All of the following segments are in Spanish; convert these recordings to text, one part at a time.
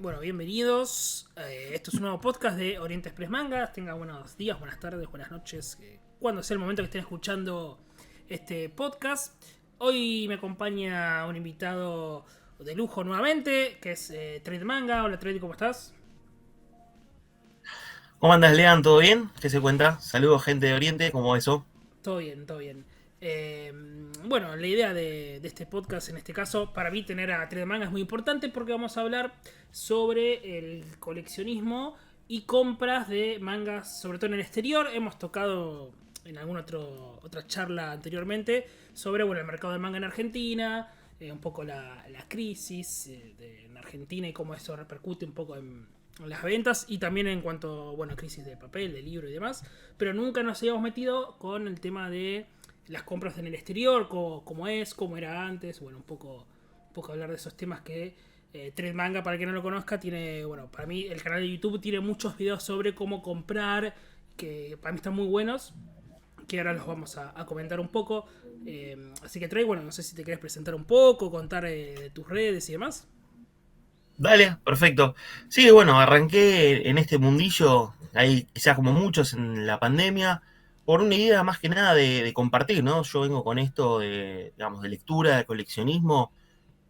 Bueno, bienvenidos. Esto es un nuevo podcast de Oriente Express Mangas. Tengan buenos días, buenas tardes, buenas noches, cuando sea el momento que estén escuchando este podcast. Hoy me acompaña un invitado de lujo nuevamente, que es Trade Manga. Hola Trade, ¿cómo estás? ¿Cómo andas, Lean? ¿Todo bien? ¿Qué se cuenta? Saludos, gente de Oriente, ¿cómo eso? Todo bien, todo bien. Eh, bueno, la idea de este podcast, en este caso, para mí tener a Trade Manga es muy importante porque vamos a hablar sobre el coleccionismo y compras de mangas, sobre todo en el exterior. Hemos tocado en alguna otra charla anteriormente sobre el mercado del manga en Argentina, un poco la crisis en Argentina y cómo eso repercute un poco en las ventas y también en cuanto a crisis de papel, de libro y demás, pero nunca nos habíamos metido con el tema de las compras en el exterior, cómo era antes, un poco hablar de esos temas que Trade Manga, para el que no lo conozca, tiene, para mí el canal de YouTube tiene muchos videos sobre cómo comprar, que para mí están muy buenos, que ahora los vamos a comentar un poco. Así que Trade, no sé si te querés presentar un poco, contar de tus redes y demás. Dale, perfecto. Sí, bueno, arranqué en este mundillo, ahí quizás como muchos en la pandemia, por una idea más que nada de compartir, ¿no? Yo vengo con esto de, digamos, de lectura, de coleccionismo.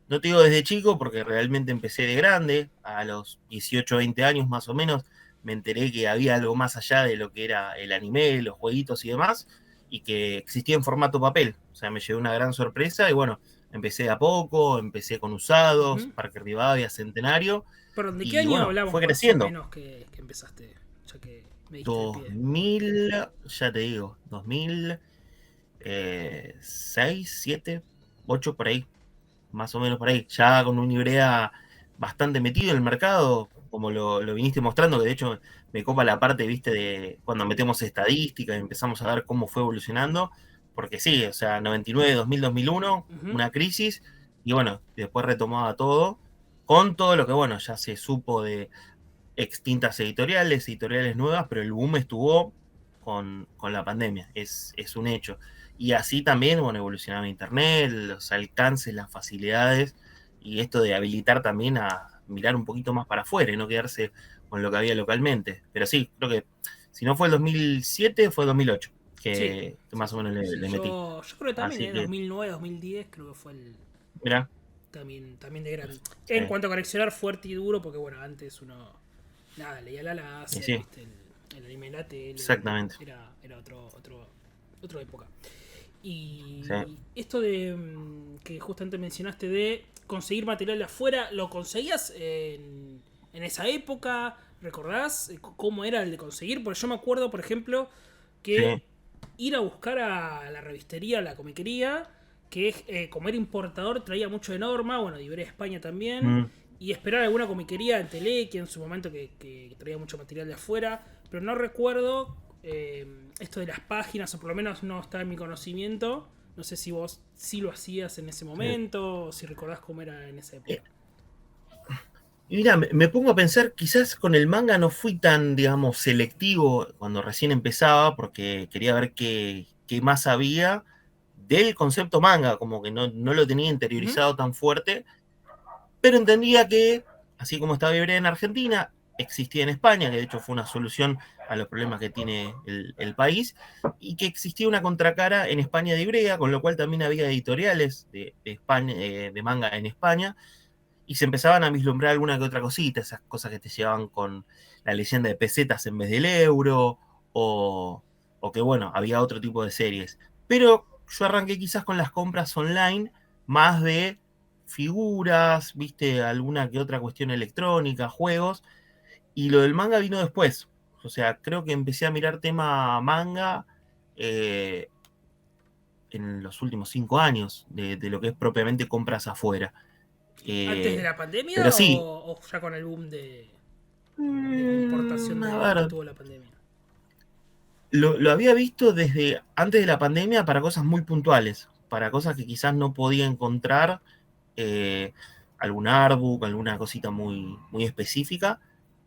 No te digo desde chico, porque realmente empecé de grande, a los 18, 20 años más o menos, me enteré que había algo más allá de lo que era el anime, los jueguitos y demás, y que existía en formato papel. O sea, me llevé una gran sorpresa y bueno, empecé de a poco, empecé con usados, Ujú. Parque Rivadavia, Centenario, Perdón, ¿de qué y año bueno, hablamos fue más o creciendo. menos que empezaste? Ya que me diste el pie. 2000, ya te digo, 2006, 7, 8 por ahí, más o menos por ahí, ya con un Ibrea bastante metido en el mercado, como lo viniste mostrando, que de hecho me copa la parte, viste, de cuando metemos estadística y empezamos a ver cómo fue evolucionando, porque sí, o sea, 99, 2000, 2001, Ujú. una crisis, y bueno, después retomaba todo, con todo lo que, bueno, ya se supo de extintas editoriales, editoriales nuevas, pero el boom estuvo con la pandemia, es un hecho. Y así también, bueno, evolucionaba Internet, los alcances, las facilidades, y esto de habilitar también a mirar un poquito más para afuera y no quedarse con lo que había localmente. Pero sí, creo que si no fue el 2007, fue el 2008, Sí, que sí, más o sí. menos Sí, le metí. yo creo que también, Así que, 2009, 2010 creo que fue el mira, también de grande. En sí, cuanto a coleccionar fuerte y duro, porque antes uno, nada, leía la y láser, sí, viste, el anime en la tele, exactamente. era otra época. Sí. Y esto de que justamente mencionaste de conseguir material de afuera, ¿lo conseguías en esa época? ¿Recordás cómo era el de conseguir? Porque yo me acuerdo, por ejemplo, Sí. que ir a buscar a la revistería, a la comiquería, que como era importador traía mucho de Norma, de Iberia España también, Mm. y esperar alguna comiquería en Telequia en su momento que traía mucho material de afuera, pero no recuerdo esto de las páginas, o por lo menos no está en mi conocimiento. No sé si vos sí lo hacías en ese Sí. momento, o si recordás cómo era en esa Eh, época. Y mira, me pongo a pensar, quizás con el manga no fui tan, digamos, selectivo cuando recién empezaba, porque quería ver qué más había del concepto manga, como que no lo tenía Ujú. interiorizado tan fuerte, pero entendía que, así como estaba Ibrea en Argentina, existía en España, que de hecho fue una solución a los problemas que tiene el país, y que existía una contracara en España de Ibrea, con lo cual también había editoriales de España, de manga en España, y se empezaban a vislumbrar alguna que otra cosita, esas cosas que te llevaban con la leyenda de pesetas en vez del euro, o, o que bueno, había otro tipo de series. Pero yo arranqué quizás con las compras online, más de figuras, viste, alguna que otra cuestión electrónica, juegos, y lo del manga vino después. O sea, creo que empecé a mirar tema manga eh, en los últimos 5 años, de lo que es propiamente compras afuera. ¿Antes de Eh, la pero pandemia sí, o ya con el boom de importación A que ver, tuvo la pandemia? lo había visto desde antes de la pandemia para cosas muy puntuales, para cosas que quizás no podía encontrar, eh, algún artbook, alguna cosita muy específica,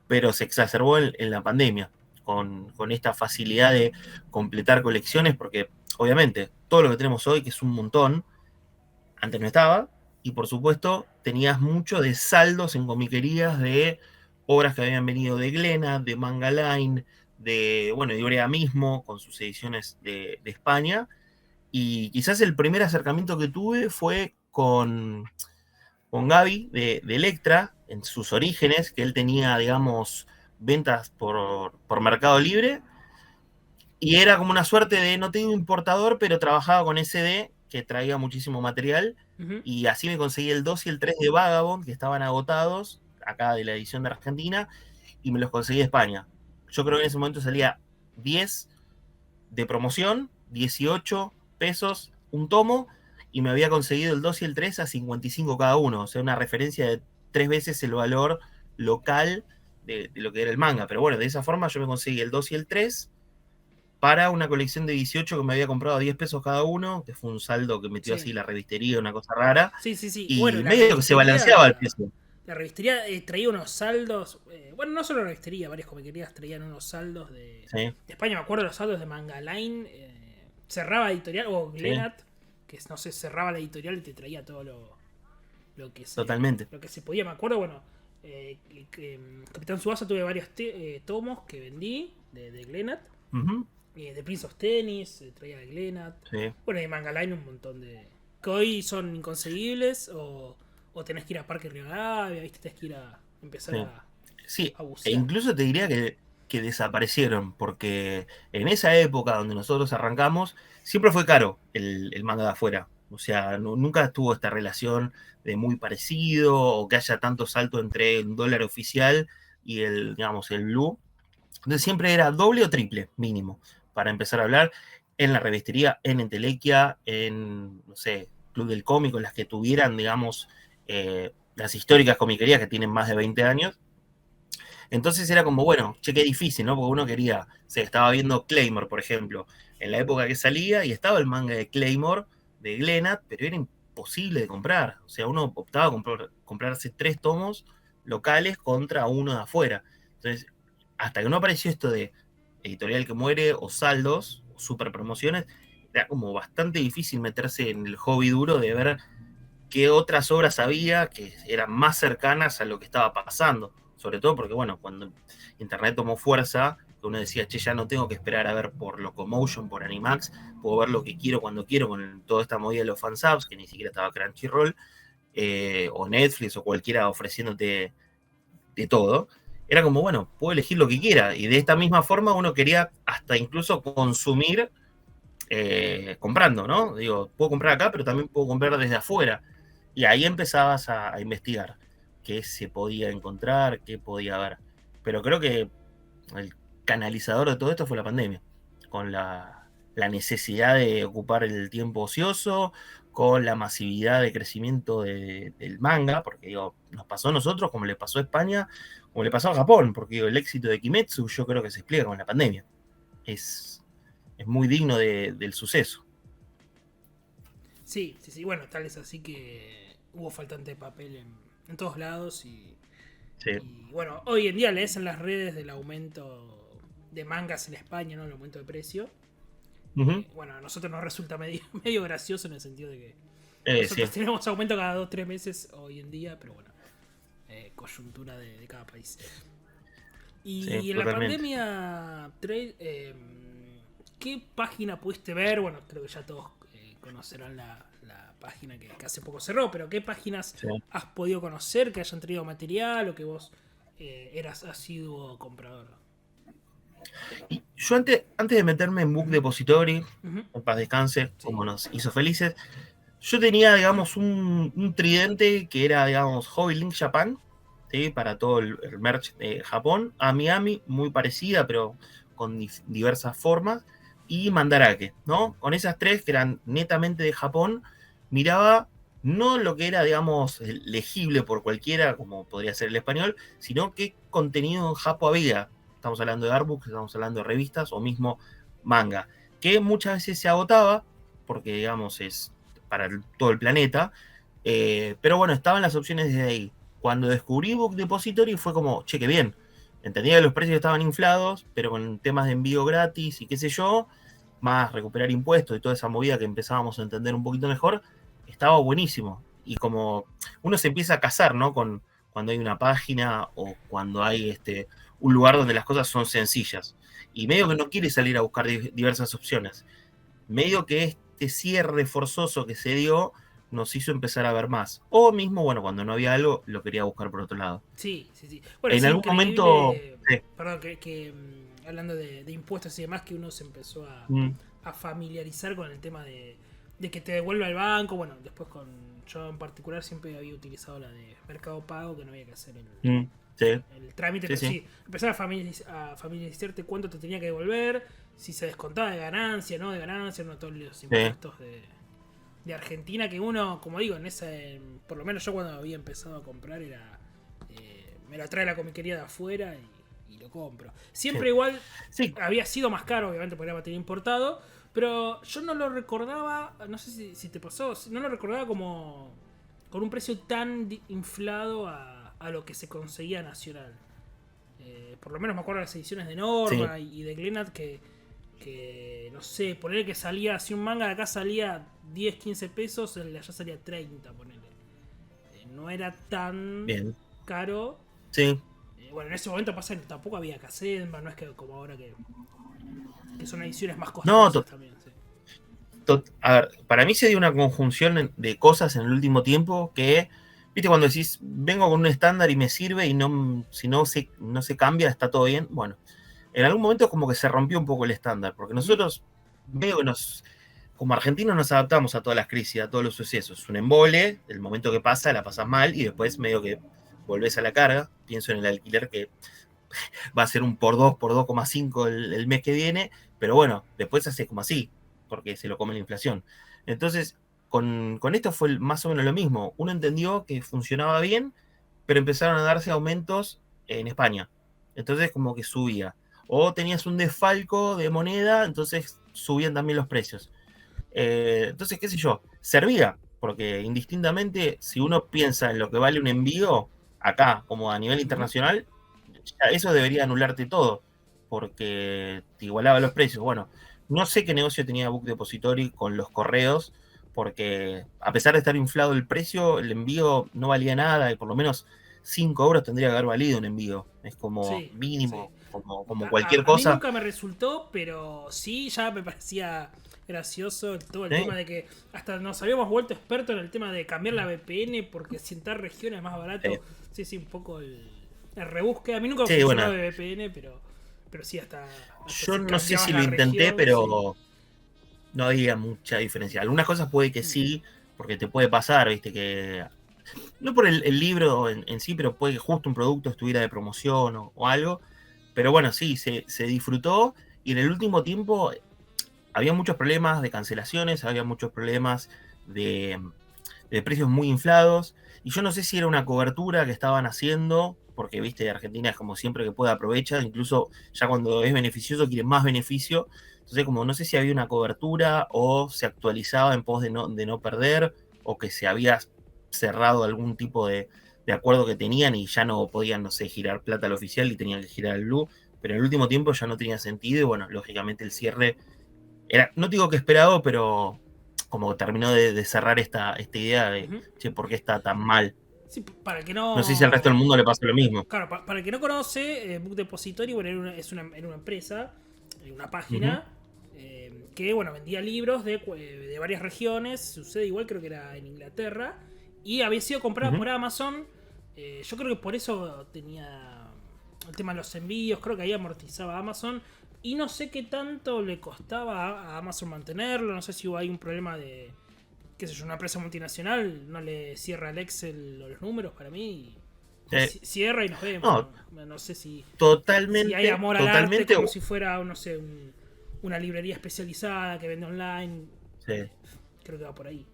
pero se exacerbó en la pandemia, con esta facilidad de completar colecciones, porque obviamente todo lo que tenemos hoy, que es un montón, antes no estaba, y por supuesto tenías mucho de saldos en comiquerías de obras que habían venido de Glénat, de Manga Line, de Ibrea mismo, con sus ediciones de España. Y quizás el primer acercamiento que tuve fue con Gaby de Electra, en sus orígenes, que él tenía, digamos, ventas por Mercado Libre, y era como una suerte de, no te digo importador, pero trabajaba con SD, que traía muchísimo material, y así me conseguí el 2 y el 3 de Vagabond, que estaban agotados, acá de la edición de Argentina, y me los conseguí de España. Yo creo que en ese momento salía 10 de promoción, 18 pesos un tomo, y me había conseguido el 2 y el 3 a 55 cada uno, o sea, una referencia de 3 veces el valor local de lo que era el manga. Pero bueno, de esa forma yo me conseguí el 2 y el 3 para una colección de 18 que me había comprado a 10 pesos cada uno, que fue un saldo que metió así la revistería, una cosa rara, Sí. Bueno, y medio que se balanceaba el precio. La revistería traía unos saldos, bueno, no solo la revistería, varias comiquerías traían unos saldos de España, me acuerdo los saldos de Manga Line, cerraba editorial, o Glénat, que no sé, cerraba la editorial y te traía todo lo que se podía. Me acuerdo, bueno, Capitán Tsubasa tuve varios tomos que vendí de Glénat. De Prince of Tennis, traía de Glénat. Bueno, y Manga Line un montón de... que hoy son inconseguibles o tenés que ir a Parque Rivadavia, ¿viste? Tenés que ir a empezar a bucear. E incluso te diría que desaparecieron, porque en esa época donde nosotros arrancamos, siempre fue caro el manga de afuera. O sea, nunca tuvo esta relación de muy parecido, o que haya tanto salto entre el dólar oficial y el blue. Entonces siempre era doble o triple, mínimo, para empezar a hablar en la revistería, en Entelequia, en, no sé, Club del Cómico, las que tuvieran, digamos, las históricas comiquerías que tienen más de 20 años. Entonces era como, bueno, che, qué difícil, ¿no? Porque uno quería, estaba viendo Claymore, por ejemplo, en la época que salía, y estaba el manga de Claymore, de Glénat, pero era imposible de comprar. O sea, uno optaba a comprarse 3 tomos locales contra uno de afuera. Entonces, hasta que no apareció esto de editorial que muere, o saldos, o super promociones, era como bastante difícil meterse en el hobby duro de ver qué otras obras había que eran más cercanas a lo que estaba pasando. Sobre todo porque, bueno, cuando Internet tomó fuerza, uno decía, che, ya no tengo que esperar a ver por Locomotion, por Animax, puedo ver lo que quiero cuando quiero con toda esta movida de los fansubs, que ni siquiera estaba Crunchyroll, o Netflix, o cualquiera ofreciéndote de todo. Era como, bueno, puedo elegir lo que quiera. Y de esta misma forma uno quería hasta incluso consumir comprando, ¿no? Digo, puedo comprar acá, pero también puedo comprar desde afuera. Y ahí empezabas a investigar qué se podía encontrar, qué podía haber. Pero creo que el canalizador de todo esto fue la pandemia, con la necesidad de ocupar el tiempo ocioso, con la masividad de crecimiento del manga, porque digo, nos pasó a nosotros como le pasó a España, como le pasó a Japón, porque digo, el éxito de Kimetsu yo creo que se explica con la pandemia. Es muy digno del suceso. Sí, bueno, tal es así que hubo faltante de papel en todos lados y bueno, hoy en día lees en las redes del aumento de mangas en España, ¿no? El aumento de precio. Bueno, a nosotros nos resulta medio gracioso en el sentido de que nosotros tenemos aumento cada 2-3 meses hoy en día, pero bueno, coyuntura de cada país. Y en la pandemia, ¿qué página pudiste ver? Bueno, creo que ya todos conocerán la página que hace poco cerró, pero ¿qué páginas has podido conocer que hayan traído material o que vos eras asiduo comprador? Y yo antes de meterme en Book Depository, en paz descanse, como nos hizo felices, yo tenía, digamos, un tridente que era, digamos, Hobby Link Japan, ¿sí? Para todo el merch de Japón, a Miami, muy parecida, pero con diversas formas, y Mandarake, ¿no? Con esas tres que eran netamente de Japón, miraba no lo que era, digamos, legible por cualquiera, como podría ser el español, sino qué contenido en Japo había. Estamos hablando de artbooks, estamos hablando de revistas o mismo manga, que muchas veces se agotaba, porque, digamos, es para todo el planeta, pero bueno, estaban las opciones desde ahí. Cuando descubrí Book Depository fue como, che, qué bien. Entendía que los precios estaban inflados, pero con temas de envío gratis y qué sé yo, más recuperar impuestos y toda esa movida que empezábamos a entender un poquito mejor, estaba buenísimo. y como uno se empieza a casar, ¿no? Cuando hay una página o cuando hay un lugar donde las cosas son sencillas. Y medio que no quiere salir a buscar diversas opciones. Medio que este cierre forzoso que se dio nos hizo empezar a ver más. O mismo, bueno, cuando no había algo, lo quería buscar por otro lado. Sí, sí, sí. Bueno, es En algún momento... increíble, perdón, hablando de impuestos y demás, que uno se empezó a familiarizar con el tema de que te devuelva el banco. Bueno, después yo en particular siempre había utilizado la de Mercado Pago, que no había que hacer sí, el trámite, sí, pero sí. sí, empezar a familiarizarte cuánto te tenía que devolver, si se descontaba de ganancia, no de ganancia, no todos los impuestos de Argentina, que uno, como digo, por lo menos yo cuando había empezado a comprar era me lo trae la comiquería de afuera y lo compro. Siempre igual había sido más caro, obviamente, porque era material importado, pero yo no lo recordaba, no sé si te pasó, no lo recordaba como con un precio tan inflado a lo que se conseguía nacional. Por lo menos me acuerdo de las ediciones de Norma y de Glenat que no sé, ponerle que salía, si un manga de acá salía 10, 15 pesos, el de allá salía 30, ponele. No era tan caro. Sí. Bueno, en ese momento pasa que tampoco había cassette, no es que como ahora que son ediciones más costosas también. Sí. A ver, para mí se dio una conjunción de cosas en el último tiempo que, viste, cuando decís, vengo con un estándar y me sirve y si no se cambia, está todo bien. Bueno, en algún momento como que se rompió un poco el estándar, porque nosotros veo que como argentinos nos adaptamos a todas las crisis, a todos los sucesos. Un embole, el momento que pasa, la pasas mal y después medio que volvés a la carga. Pienso en el alquiler que va a ser un por 2,5 el mes que viene, pero bueno, después hace como así, porque se lo come la inflación. Entonces, con esto fue más o menos lo mismo. Uno entendió que funcionaba bien, pero empezaron a darse aumentos en España. Entonces, como que subía. O tenías un desfalco de moneda, entonces subían también los precios. Entonces, qué sé yo, servía, porque indistintamente, si uno piensa en lo que vale un envío, acá, como a nivel internacional, eso debería anularte todo, porque te igualaba los precios. Bueno, no sé qué negocio tenía Book Depository con los correos, porque a pesar de estar inflado el precio, el envío no valía nada, y por lo menos 5 euros tendría que haber valido un envío. Es como mínimo, como cualquier cosa. A mí nunca me resultó, pero sí ya me parecía gracioso todo el tema de que hasta nos habíamos vuelto expertos en el tema de cambiar la VPN porque si en tal región es más barato. Sí, un poco el rebusque. A mí nunca me funcionó de VPN, pero sí hasta yo no sé si lo intenté, pero no había mucha diferencia. Algunas cosas puede que sí, porque te puede pasar, viste, que no por el libro en sí, pero puede que justo un producto estuviera de promoción o algo. Pero bueno, sí, se disfrutó y en el último tiempo había muchos problemas de cancelaciones, había muchos problemas de precios muy inflados. Y yo no sé si era una cobertura que estaban haciendo, porque viste, Argentina es como siempre que puede aprovecha, incluso ya cuando es beneficioso quiere más beneficio. Entonces, como no sé si había una cobertura o se actualizaba en pos de no perder, o que se había cerrado algún tipo de acuerdo que tenían y ya no podían, no sé, girar plata al oficial y tenían que girar al blue. Pero en el último tiempo ya no tenía sentido y bueno, lógicamente el cierre era, no digo que esperado, pero como terminó de cerrar esta idea de, che, ¿por qué está tan mal? Sí, para el que no... No sé si al resto del mundo le pasa lo mismo. Claro, para el que no conoce, Book Depository, bueno, era una empresa, una página, que, bueno, vendía libros de varias regiones, sucede igual, creo que era en Inglaterra, y había sido comprada por Amazon. Yo creo que por eso tenía el tema de los envíos, creo que ahí amortizaba Amazon, y no sé qué tanto le costaba a Amazon mantenerlo, no sé si hay un problema de, qué sé yo, una empresa multinacional no le cierra el Excel o los números para mí, cierra y nos vemos. No sé si hay amor al arte como si fuera, no sé, una librería especializada que vende online. Creo que va por ahí.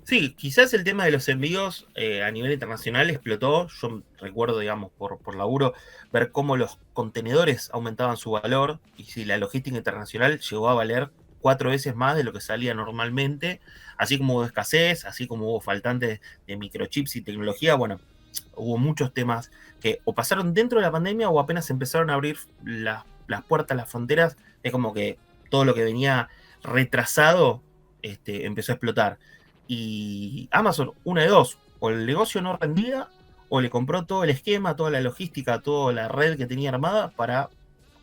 Sí, quizás el tema de los envíos a nivel internacional explotó. Yo recuerdo, digamos, por laburo, ver cómo los contenedores aumentaban su valor y si la logística internacional llegó a valer 4 veces más de lo que salía normalmente. Así como hubo escasez, así como hubo faltantes de microchips y tecnología, bueno, hubo muchos temas que o pasaron dentro de la pandemia o apenas empezaron a abrir las puertas, las fronteras. Es como que todo lo que venía retrasado empezó a explotar. Y Amazon, una de dos, o el negocio no rendía, o le compró todo el esquema, toda la logística, toda la red que tenía armada para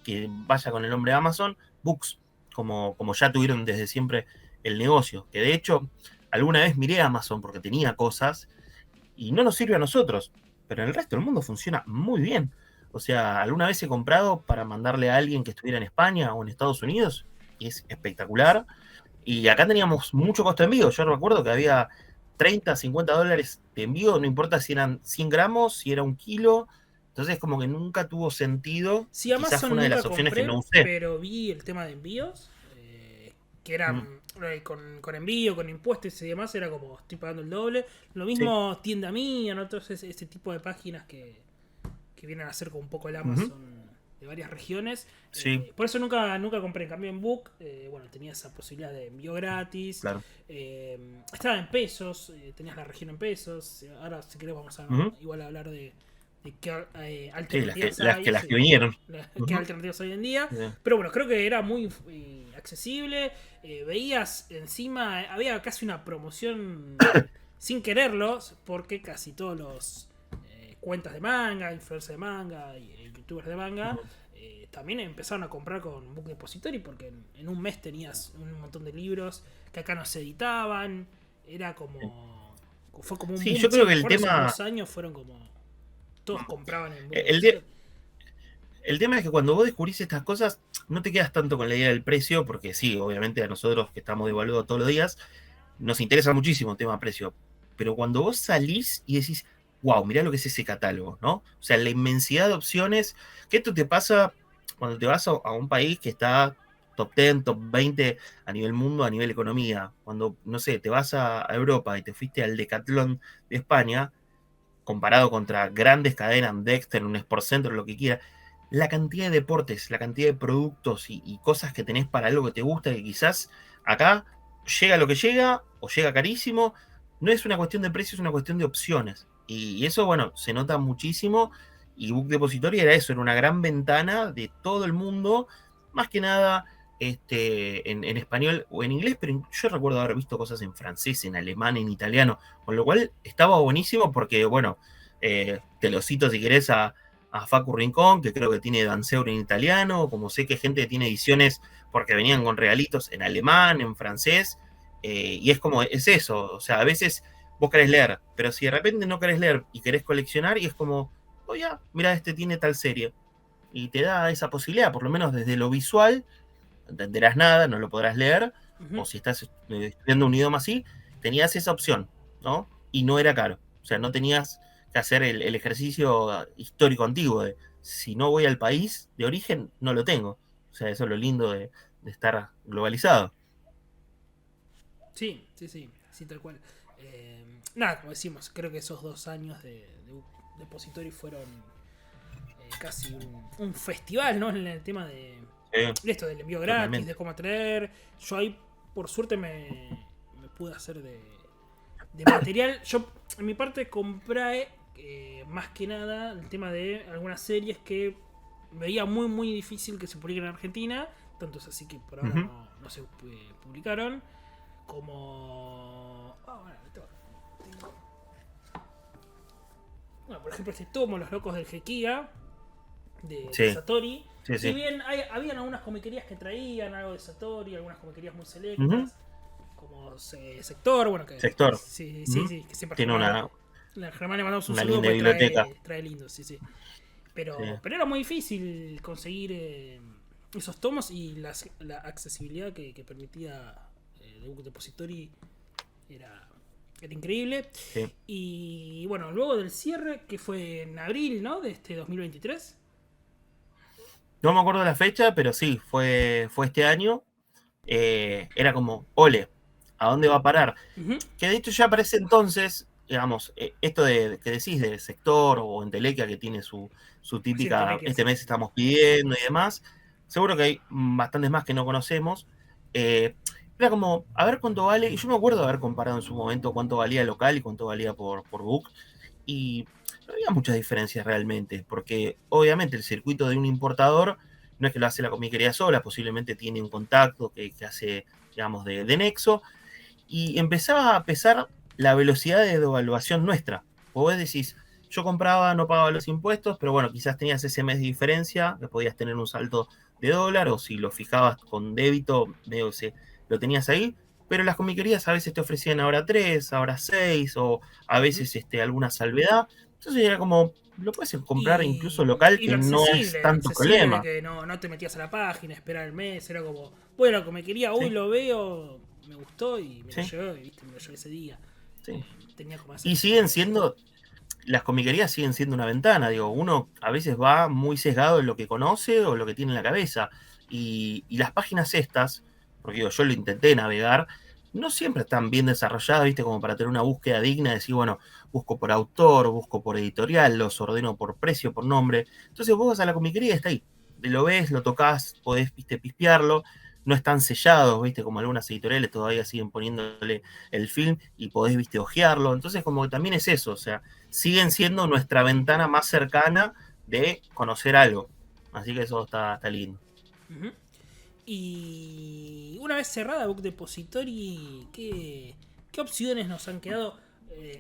que vaya con el nombre de Amazon Books, como ya tuvieron desde siempre el negocio. Que de hecho, alguna vez miré a Amazon porque tenía cosas y no nos sirve a nosotros, pero en el resto del mundo funciona muy bien. O sea, alguna vez he comprado para mandarle a alguien que estuviera en España o en Estados Unidos y es espectacular. Y acá teníamos mucho costo de envío. Yo recuerdo que había 30, 50 dólares de envío, no importa si eran 100 gramos, si era un kilo. Entonces como que nunca tuvo sentido Sí, y quizás fue Amazon una de nunca las opciones que compré, no usé. pero vi el tema de envíos, que Mm, eran con envío, con impuestos y demás, era como estoy pagando el doble. Lo sí. mismo tienda mía, ¿no? Todo ese tipo de páginas que vienen a ser como un poco el Ujú, Amazon de varias regiones. sí, Por eso nunca compré. En cambio en Book, bueno, tenía esa posibilidad de envío gratis. claro. Estaba en pesos, tenías la región en pesos. Ahora si querés vamos a Ujú, igual a hablar de qué sí, alternativas las hay. que, las que vinieron. Qué Ujú, alternativas hay hoy en día. sí. Pero bueno, creo que era muy accesible. Veías encima, había casi una promoción sin quererlos, porque casi todos los cuentas de manga, influencers de manga y youtubers de manga Ujú. también empezaron a comprar con Book Depository porque en un mes tenías un montón de libros que acá no se editaban. Era como. Fue como un Sí, boom. yo Sí, creo que me el acuerdo esos tema, 2 años fueron como. Todos compraban en Book el, de- Depository. el tema es que cuando vos descubrís estas cosas, no te quedas tanto con la idea del precio, porque sí, obviamente a nosotros que estamos devaluados todos los días, nos interesa muchísimo el tema precio. Pero cuando vos salís y decís, wow, mirá lo que es ese catálogo, ¿no? O sea, la inmensidad de opciones, que esto te pasa cuando te vas a un país que está top 10, top 20 a nivel mundo, a nivel economía. Cuando, no sé, te vas a Europa y te fuiste al Decathlon de España, comparado contra grandes cadenas, Dexter, un Sport Center, lo que quiera, la cantidad de deportes, la cantidad de productos y cosas que tenés para algo que te gusta, que quizás acá llega lo que llega o llega carísimo, no es una cuestión de precio, es una cuestión de opciones. Y eso, bueno, se nota muchísimo. Y Book Depository era eso, era una gran ventana de todo el mundo, más que nada en español o en inglés, pero yo recuerdo haber visto cosas en francés, en alemán, en italiano, con lo cual estaba buenísimo porque, bueno, te lo cito si querés a Facu Rincón, que creo que tiene Danseur en italiano, como sé que gente que tiene ediciones porque venían con regalitos en alemán, en francés, y es como, es eso, o sea, a veces vos querés leer, pero si de repente no querés leer y querés coleccionar, y es como, oye, mira, este tiene tal serie, y te da esa posibilidad, por lo menos desde lo visual, no entenderás nada, no lo podrás leer, Ujú. o si estás estudiando un idioma así, tenías esa opción, ¿no? Y no era caro, o sea, no tenías que hacer el ejercicio histórico antiguo de si no voy al país de origen, no lo tengo. O sea, eso es lo lindo de estar globalizado. Sí, sí, sí, sí, tal cual. Nada, como decimos, creo que esos 2 años de Depository fueron casi un festival, ¿no? En el tema Sí, de esto del envío gratis, de totalmente. cómo atraer. Yo ahí, por suerte, me pude hacer de material. Yo, en mi parte, compré más que nada el tema de algunas series que veía muy, muy difícil que se publiquen en Argentina. Tanto es así que por ahora Ujú. no se publicaron. Como. Bueno, bueno, por ejemplo, este tomo, Los Locos del Jequía, de Sí, Satori. sí, Si sí. bien habían algunas comiquerías que traían algo de Satori, algunas comiquerías muy Ujú. selectas, como Sector, bueno, que Sector. sí, sí, Ujú. sí, que siempre Tiene Germán, Germán le mandamos un una saludo linda porque biblioteca. trae lindo, sí, sí. Sí. Pero era muy difícil conseguir esos tomos y la accesibilidad que permitía The Book Depository era, era increíble. Sí. Y bueno, luego del cierre, que fue en abril, ¿no? De este 2023. No me acuerdo la fecha, pero sí, fue este año. Era como, ole, ¿a dónde va a parar? Ujú. Que de hecho ya para ese entonces, digamos, esto que decís de sector o Entelequia que tiene su Sí, típica, Entelequia, este sí. mes estamos pidiendo y demás, seguro que hay bastantes más que no conocemos. Eh, Era como, a ver cuánto vale, y yo me acuerdo de haber comparado en su momento cuánto valía local y cuánto valía por book, y no había muchas diferencias realmente, porque obviamente el circuito de un importador no es que lo hace la comiquería sola, posiblemente tiene un contacto que hace, digamos, de nexo, y empezaba a pesar la velocidad de devaluación nuestra. Vos decís, yo compraba, no pagaba los impuestos, pero bueno, quizás tenías ese mes de diferencia, que podías tener un salto de dólar, o si lo fijabas con débito, medio que lo tenías ahí, pero las comiquerías a veces te ofrecían ahora 3, ahora 6, o a veces alguna salvedad. Entonces era como, lo puedes comprar incluso local, Y que no es lo tanto accesible de problema. que no te metías a la página, esperar el mes, era como, bueno, como quería, hoy Sí, lo veo, me gustó y me lo sí, llevé, ¿viste? Me lo llevé ese día. sí. Tenía como esa Y siguen accesibilidad. siendo, las comiquerías siguen siendo una ventana, digo, uno a veces va muy sesgado en lo que conoce o lo que tiene en la cabeza. Y las páginas estas, porque digo, yo lo intenté navegar, no siempre están bien desarrolladas, ¿viste? Como para tener una búsqueda digna, de decir, bueno, busco por autor, busco por editorial, los ordeno por precio, por nombre. Entonces vos vas a la comiquería y está ahí. Lo ves, lo tocas, podés, viste, pispearlo. No están sellados, viste, como algunas editoriales todavía siguen poniéndole el film y podés, viste, ojearlo. Entonces, como que también es eso, o sea, siguen siendo nuestra ventana más cercana de conocer algo. Así que eso está lindo. Ujú. Y una vez cerrada Book Depository, ¿qué opciones nos han quedado?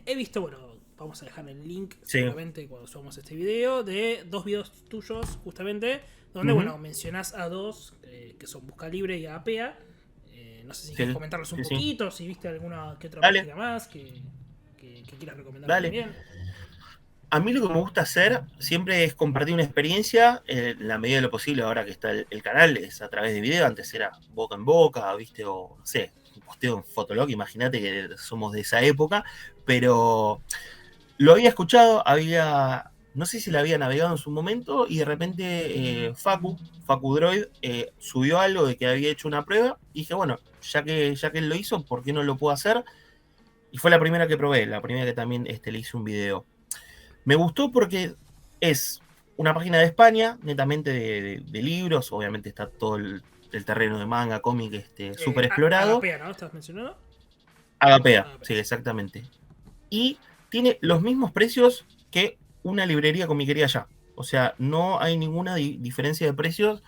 He visto, bueno, vamos a dejar el link Sí. seguramente cuando subamos este video, de 2 videos tuyos justamente, donde, Ujú. bueno, mencionás a 2 que son Busca Libre y APEA. No sé si quieres Sí, comentarlos un sí, sí. poquito, si viste alguna que otra Dale, página más que quieras recomendarme dale. también. A mí lo que me gusta hacer siempre es compartir una experiencia en la medida de lo posible. Ahora que está el canal, es a través de video. Antes era boca en boca, ¿viste? O no sé, un posteo en Fotolog. Imagínate que somos de esa época. Pero lo había escuchado, no sé si la había navegado en su momento. Y de repente Facu Droid, subió algo de que había hecho una prueba. Y dije, bueno, ya que él lo hizo, ¿por qué no lo puedo hacer? Y fue la primera que probé, la primera que también le hice un video. Me gustó porque es una página de España, netamente de libros, obviamente está todo el terreno de manga, cómic, súper explorado. Agapea, ¿no? ¿Estás mencionando? Agapea, Agapea. sí, exactamente. Y tiene los mismos precios que una librería comiquería allá. O sea, no hay ninguna diferencia de precios,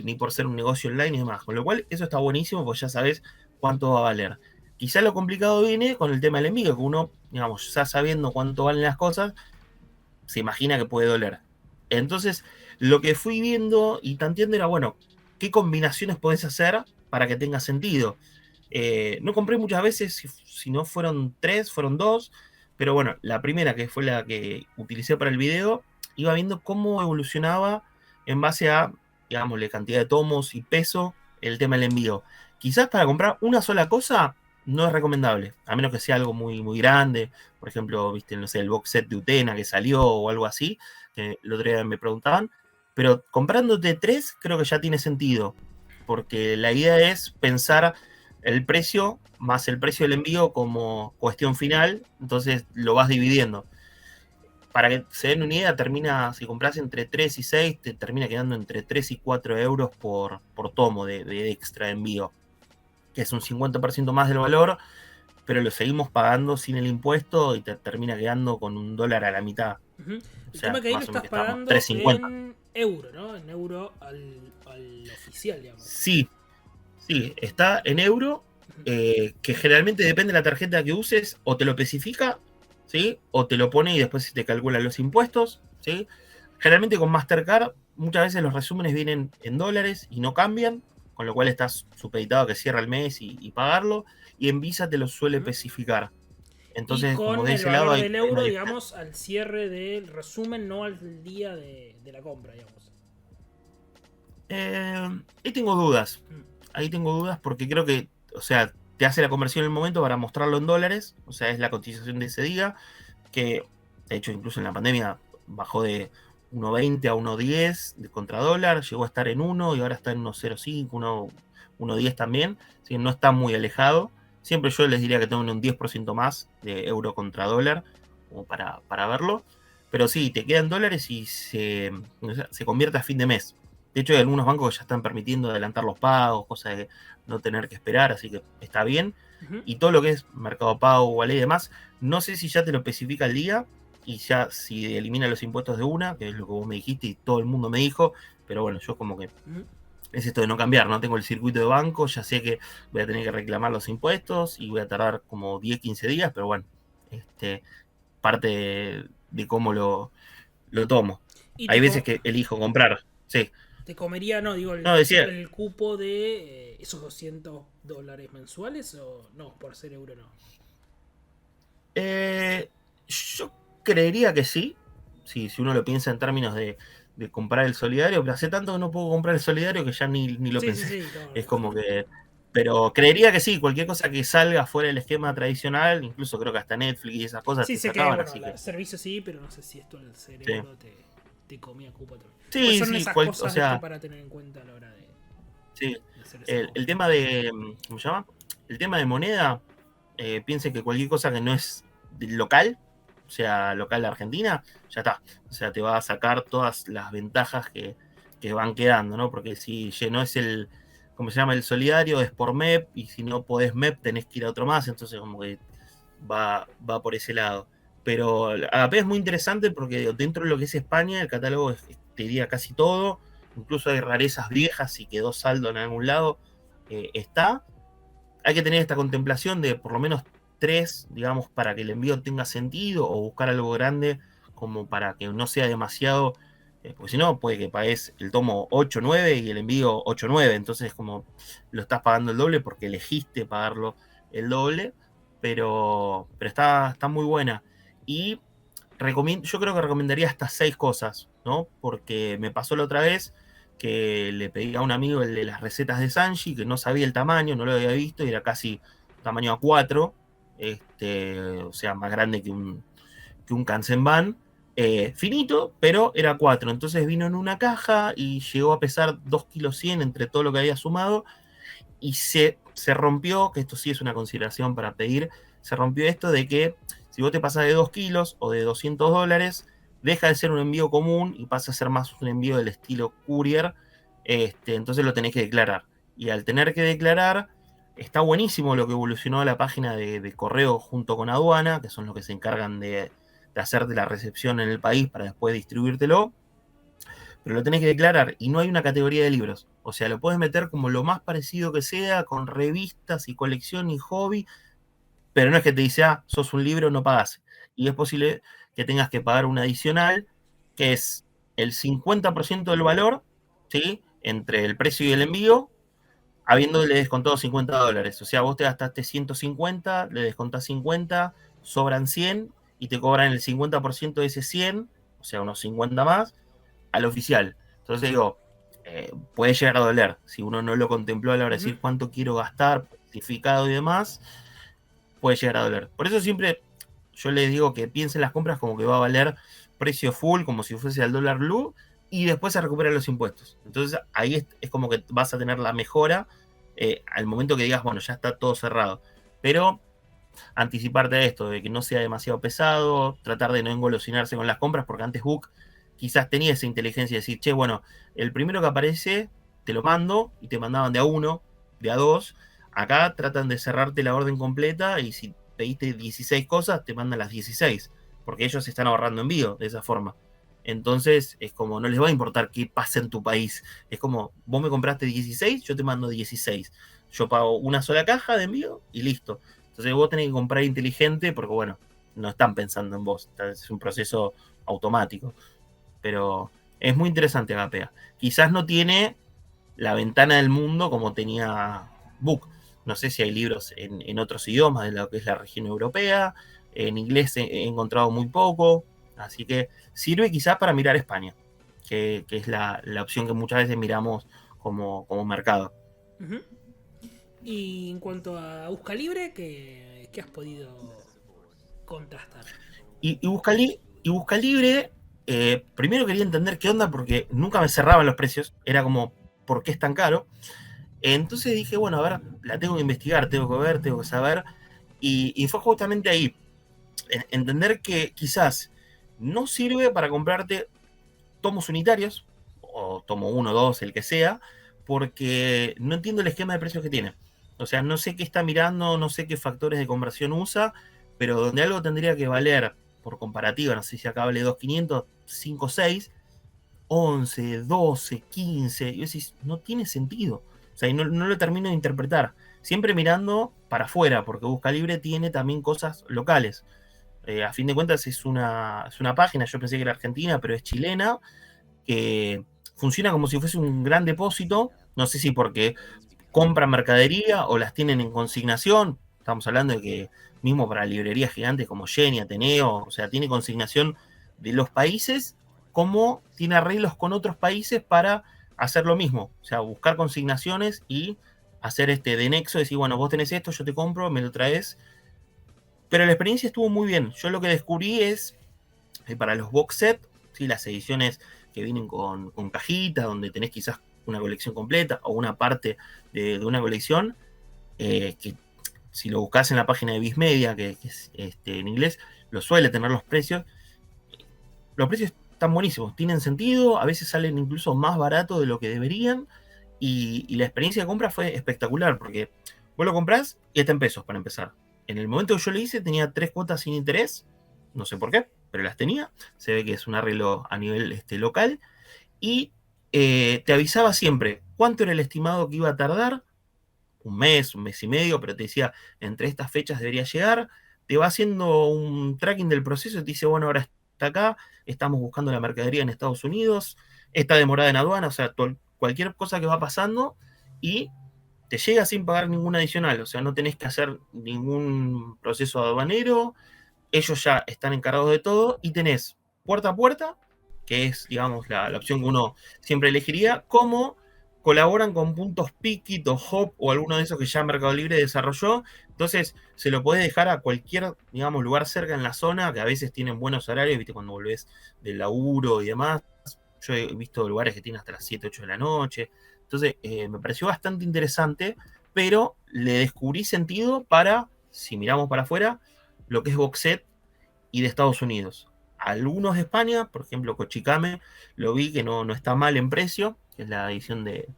ni por ser un negocio online y demás. Con lo cual, eso está buenísimo, porque ya sabes cuánto va a valer. Quizá lo complicado viene con el tema del envío, que uno, digamos, ya sabiendo cuánto valen las cosas, se imagina que puede doler. Entonces, lo que fui viendo y tanteando era, bueno, ¿qué combinaciones podés hacer para que tenga sentido? No compré muchas veces, si no fueron 3, fueron 2, pero bueno, la primera, que fue la que utilicé para el video, iba viendo cómo evolucionaba en base a, digamos, la cantidad de tomos y peso, el tema del envío. Quizás para comprar una sola cosa no es recomendable, a menos que sea algo muy, muy grande. Por ejemplo, viste, no sé, el box set de Utena que salió o algo así, que el otro día me preguntaban. Pero comprándote 3, creo que ya tiene sentido, porque la idea es pensar el precio más el precio del envío como cuestión final, entonces lo vas dividiendo. Para que se den una idea, si compras entre 3 y 6, te termina quedando entre 3 y 4 euros por tomo de extra de envío, que es un 50% más del valor, pero lo seguimos pagando sin el impuesto y te termina quedando con $1 a la mitad. Ujú. O El tema sea, es que ahí lo más o menos estás que estamos pagando 3,50. en euro, ¿no? En euro al oficial, digamos. Sí, sí, está en euro, Ujú. que generalmente depende de la tarjeta que uses, o te lo especifica, ¿sí? O te lo pone y después te calcula los impuestos, ¿sí? Generalmente con Mastercard, muchas veces los resúmenes vienen en dólares y no cambian, con lo cual estás supeditado a que cierra el mes y pagarlo, y en Visa te lo suele Ujú. especificar. Y Entonces, como con de el ese lado valor hay del una euro, diferencia. digamos, al cierre del resumen, no al día de la compra, digamos. Ahí tengo dudas. Mm. Ahí tengo dudas porque creo que, o sea, te hace la conversión en el momento para mostrarlo en dólares, o sea, es la cotización de ese día, que de hecho incluso en la pandemia bajó de 1,20 a 1,10 de contra dólar, llegó a estar en 1 y ahora está en 1,05, 1,10 también, así que no está muy alejado. Siempre yo les diría que tengan un 10% más de euro contra dólar, como para verlo. Pero sí, te quedan dólares y se convierte a fin de mes. De hecho, hay algunos bancos que ya están permitiendo adelantar los pagos, cosa de no tener que esperar, así que está bien. Ujú. Y todo lo que es Mercado Pago, Wallet y demás, no sé si ya te lo especifica el día y ya si elimina los impuestos de una, que es lo que vos me dijiste y todo el mundo me dijo, pero bueno, yo como que Ujú. es esto de no cambiar, no tengo el circuito de banco, ya sé que voy a tener que reclamar los impuestos y voy a tardar como 10, 15 días, pero bueno, parte de cómo lo tomo. Y Hay veces que elijo comprar, sí. te comería, no, digo, No, decía, el cupo de esos $200 mensuales o no, por ser euro no. yo creería que sí, si uno lo piensa en términos de comprar el solidario, pero hace tanto que no puedo comprar el solidario que ya ni lo Sí, sí, pensé. sí, no, Es como que... Pero creería que sí, cualquier cosa que salga fuera del esquema tradicional, incluso creo que hasta Netflix y esas cosas sí, te sé que, sacaban, bueno, así el que... servicio sí, pero no sé si esto el ser Sí, euro te comía cupo también. Pues sí, son sí, esas o cosas, viste, sea, para tener en cuenta a la hora sí. de hacer esa El compra. tema de, ¿cómo se llama? El tema de moneda, piense que cualquier cosa que no es local, o sea, local de Argentina, ya está. O sea, te va a sacar todas las ventajas que van quedando, ¿no? Porque si no es el, ¿cómo se llama? El solidario, es por MEP, y si no podés MEP, tenés que ir a otro más, entonces como que va por ese lado. Pero Agapé es muy interesante porque dentro de lo que es España, el catálogo te diría casi todo, incluso hay rarezas viejas, si quedó saldo en algún lado, está. Hay que tener esta contemplación de por lo menos tres, digamos, para que el envío tenga sentido, o buscar algo grande como para que no sea demasiado, porque si no, puede que pagues el tomo 8 9 y el envío 8 9, entonces como lo estás pagando el doble porque elegiste pagarlo el doble, pero está muy buena. Y yo creo que recomendaría hasta 6 cosas, ¿no? Porque me pasó la otra vez que le pedí a un amigo el de las recetas de Sanji, que no sabía el tamaño, no lo había visto, y era casi tamaño A4, o sea, más grande que un Kansenban, finito, pero era 4. Entonces vino en una caja y llegó a pesar 2,1 kilos entre todo lo que había sumado, y se rompió, que esto sí es una consideración para pedir, se rompió esto de que si vos te pasás de 2 kilos o de $200, deja de ser un envío común y pasa a ser más un envío del estilo courier, entonces lo tenés que declarar. Y al tener que declarar, está buenísimo lo que evolucionó la página de correo junto con aduana, que son los que se encargan de hacerte la recepción en el país para después distribuírtelo, pero lo tenés que declarar y no hay una categoría de libros. O sea, lo puedes meter como lo más parecido que sea, con revistas y colección y hobby, pero no es que te dice, sos un libro, no pagás. Y es posible que tengas que pagar un adicional, que es el 50% del valor, ¿sí? Entre el precio y el envío, habiéndole descontado $50. O sea, vos te gastaste 150, le descontás 50, sobran 100 y te cobran el 50% de ese 100, o sea, unos 50 más, al oficial. Entonces digo, puede llegar a doler. Si uno no lo contempló a la hora de Ujú. decir cuánto quiero gastar, certificado y demás, puede llegar a doler. Por eso siempre yo les digo que piensen las compras como que va a valer precio full, como si fuese al dólar blue, y después se recuperan los impuestos. Entonces ahí es como que vas a tener la mejora al momento que digas, bueno, ya está todo cerrado. Pero anticiparte a esto, de que no sea demasiado pesado, tratar de no engolosinarse con las compras, porque antes Book quizás tenía esa inteligencia de decir, che, bueno, el primero que aparece te lo mando, y te mandaban de a uno, de a dos. Acá tratan de cerrarte la orden completa, y si pediste 16 cosas, te mandan las 16, porque ellos se están ahorrando envío de esa forma. Entonces es como, no les va a importar qué pasa en tu país. Es como, vos me compraste 16, yo te mando 16. Yo pago una sola caja de envío y listo. Entonces vos tenés que comprar inteligente porque, bueno, no están pensando en vos. Es un proceso automático. Pero es muy interesante Agapea. Quizás no tiene la ventana del mundo como tenía Book. No sé si hay libros en otros idiomas de lo que es la región europea. En inglés he encontrado muy poco. Así que sirve quizás para mirar España, que es la opción que muchas veces miramos como mercado. Ujú. Y en cuanto a Busca Libre, ¿qué has podido contrastar? Y Busca Libre, primero quería entender qué onda porque nunca me cerraban los precios. Era como, ¿por qué es tan caro? Entonces dije, bueno, a ver, la tengo que investigar, tengo que ver, tengo que saber. Y fue justamente ahí, entender que quizás no sirve para comprarte tomos unitarios, o tomo uno, dos, el que sea, porque no entiendo el esquema de precios que tiene. O sea, no sé qué está mirando, no sé qué factores de conversión usa, pero donde algo tendría que valer por comparativa, no sé si acá vale 2,500, 5, 6, 11, 12, 15. Y vos decís, no tiene sentido. O sea, y no lo termino de interpretar. Siempre mirando para afuera, porque Busca Libre tiene también cosas locales. A fin de cuentas es una página, yo pensé que era argentina, pero es chilena, que funciona como si fuese un gran depósito. No sé si porque compran mercadería o las tienen en consignación. Estamos hablando de que mismo para librerías gigantes como Jenny, Ateneo, o sea, tiene consignación de los países, como tiene arreglos con otros países para hacer lo mismo. O sea, buscar consignaciones y hacer de nexo, decir, bueno, vos tenés esto, yo te compro, me lo traes. Pero la experiencia estuvo muy bien. Yo lo que descubrí es, para los box set, ¿sí? Las ediciones que vienen con cajita, donde tenés quizás una colección completa o una parte de una colección, que si lo buscas en la página de Bismedia, que es en inglés, lo suele tener los precios. Los precios están buenísimos, tienen sentido, a veces salen incluso más barato de lo que deberían, y la experiencia de compra fue espectacular, porque vos lo comprás y está en pesos para empezar. En el momento que yo lo hice tenía 3 cuotas sin interés, no sé por qué, pero las tenía. Se ve que es un arreglo a nivel local, y te avisaba siempre cuánto era el estimado que iba a tardar, un mes y medio, pero te decía, entre estas fechas debería llegar. Te va haciendo un tracking del proceso y te dice, bueno, ahora está acá, estamos buscando la mercadería en Estados Unidos, está demorada en aduana, o sea, cualquier cosa que va pasando, y te llega sin pagar ningún adicional, o sea, no tenés que hacer ningún proceso aduanero, ellos ya están encargados de todo, y tenés puerta a puerta, que es, digamos, la opción que uno siempre elegiría, como colaboran con puntos Pickit o Hop o alguno de esos que ya Mercado Libre desarrolló. Entonces se lo podés dejar a cualquier, digamos, lugar cerca en la zona, que a veces tienen buenos horarios, viste, cuando volvés del laburo y demás. Yo he visto lugares que tienen hasta las 7, 8 de la noche. Entonces me pareció bastante interesante, pero le descubrí sentido para, si miramos para afuera, lo que es Boxset y de Estados Unidos. Algunos de España, por ejemplo, Cochicame, lo vi que no está mal en precio, que es la edición de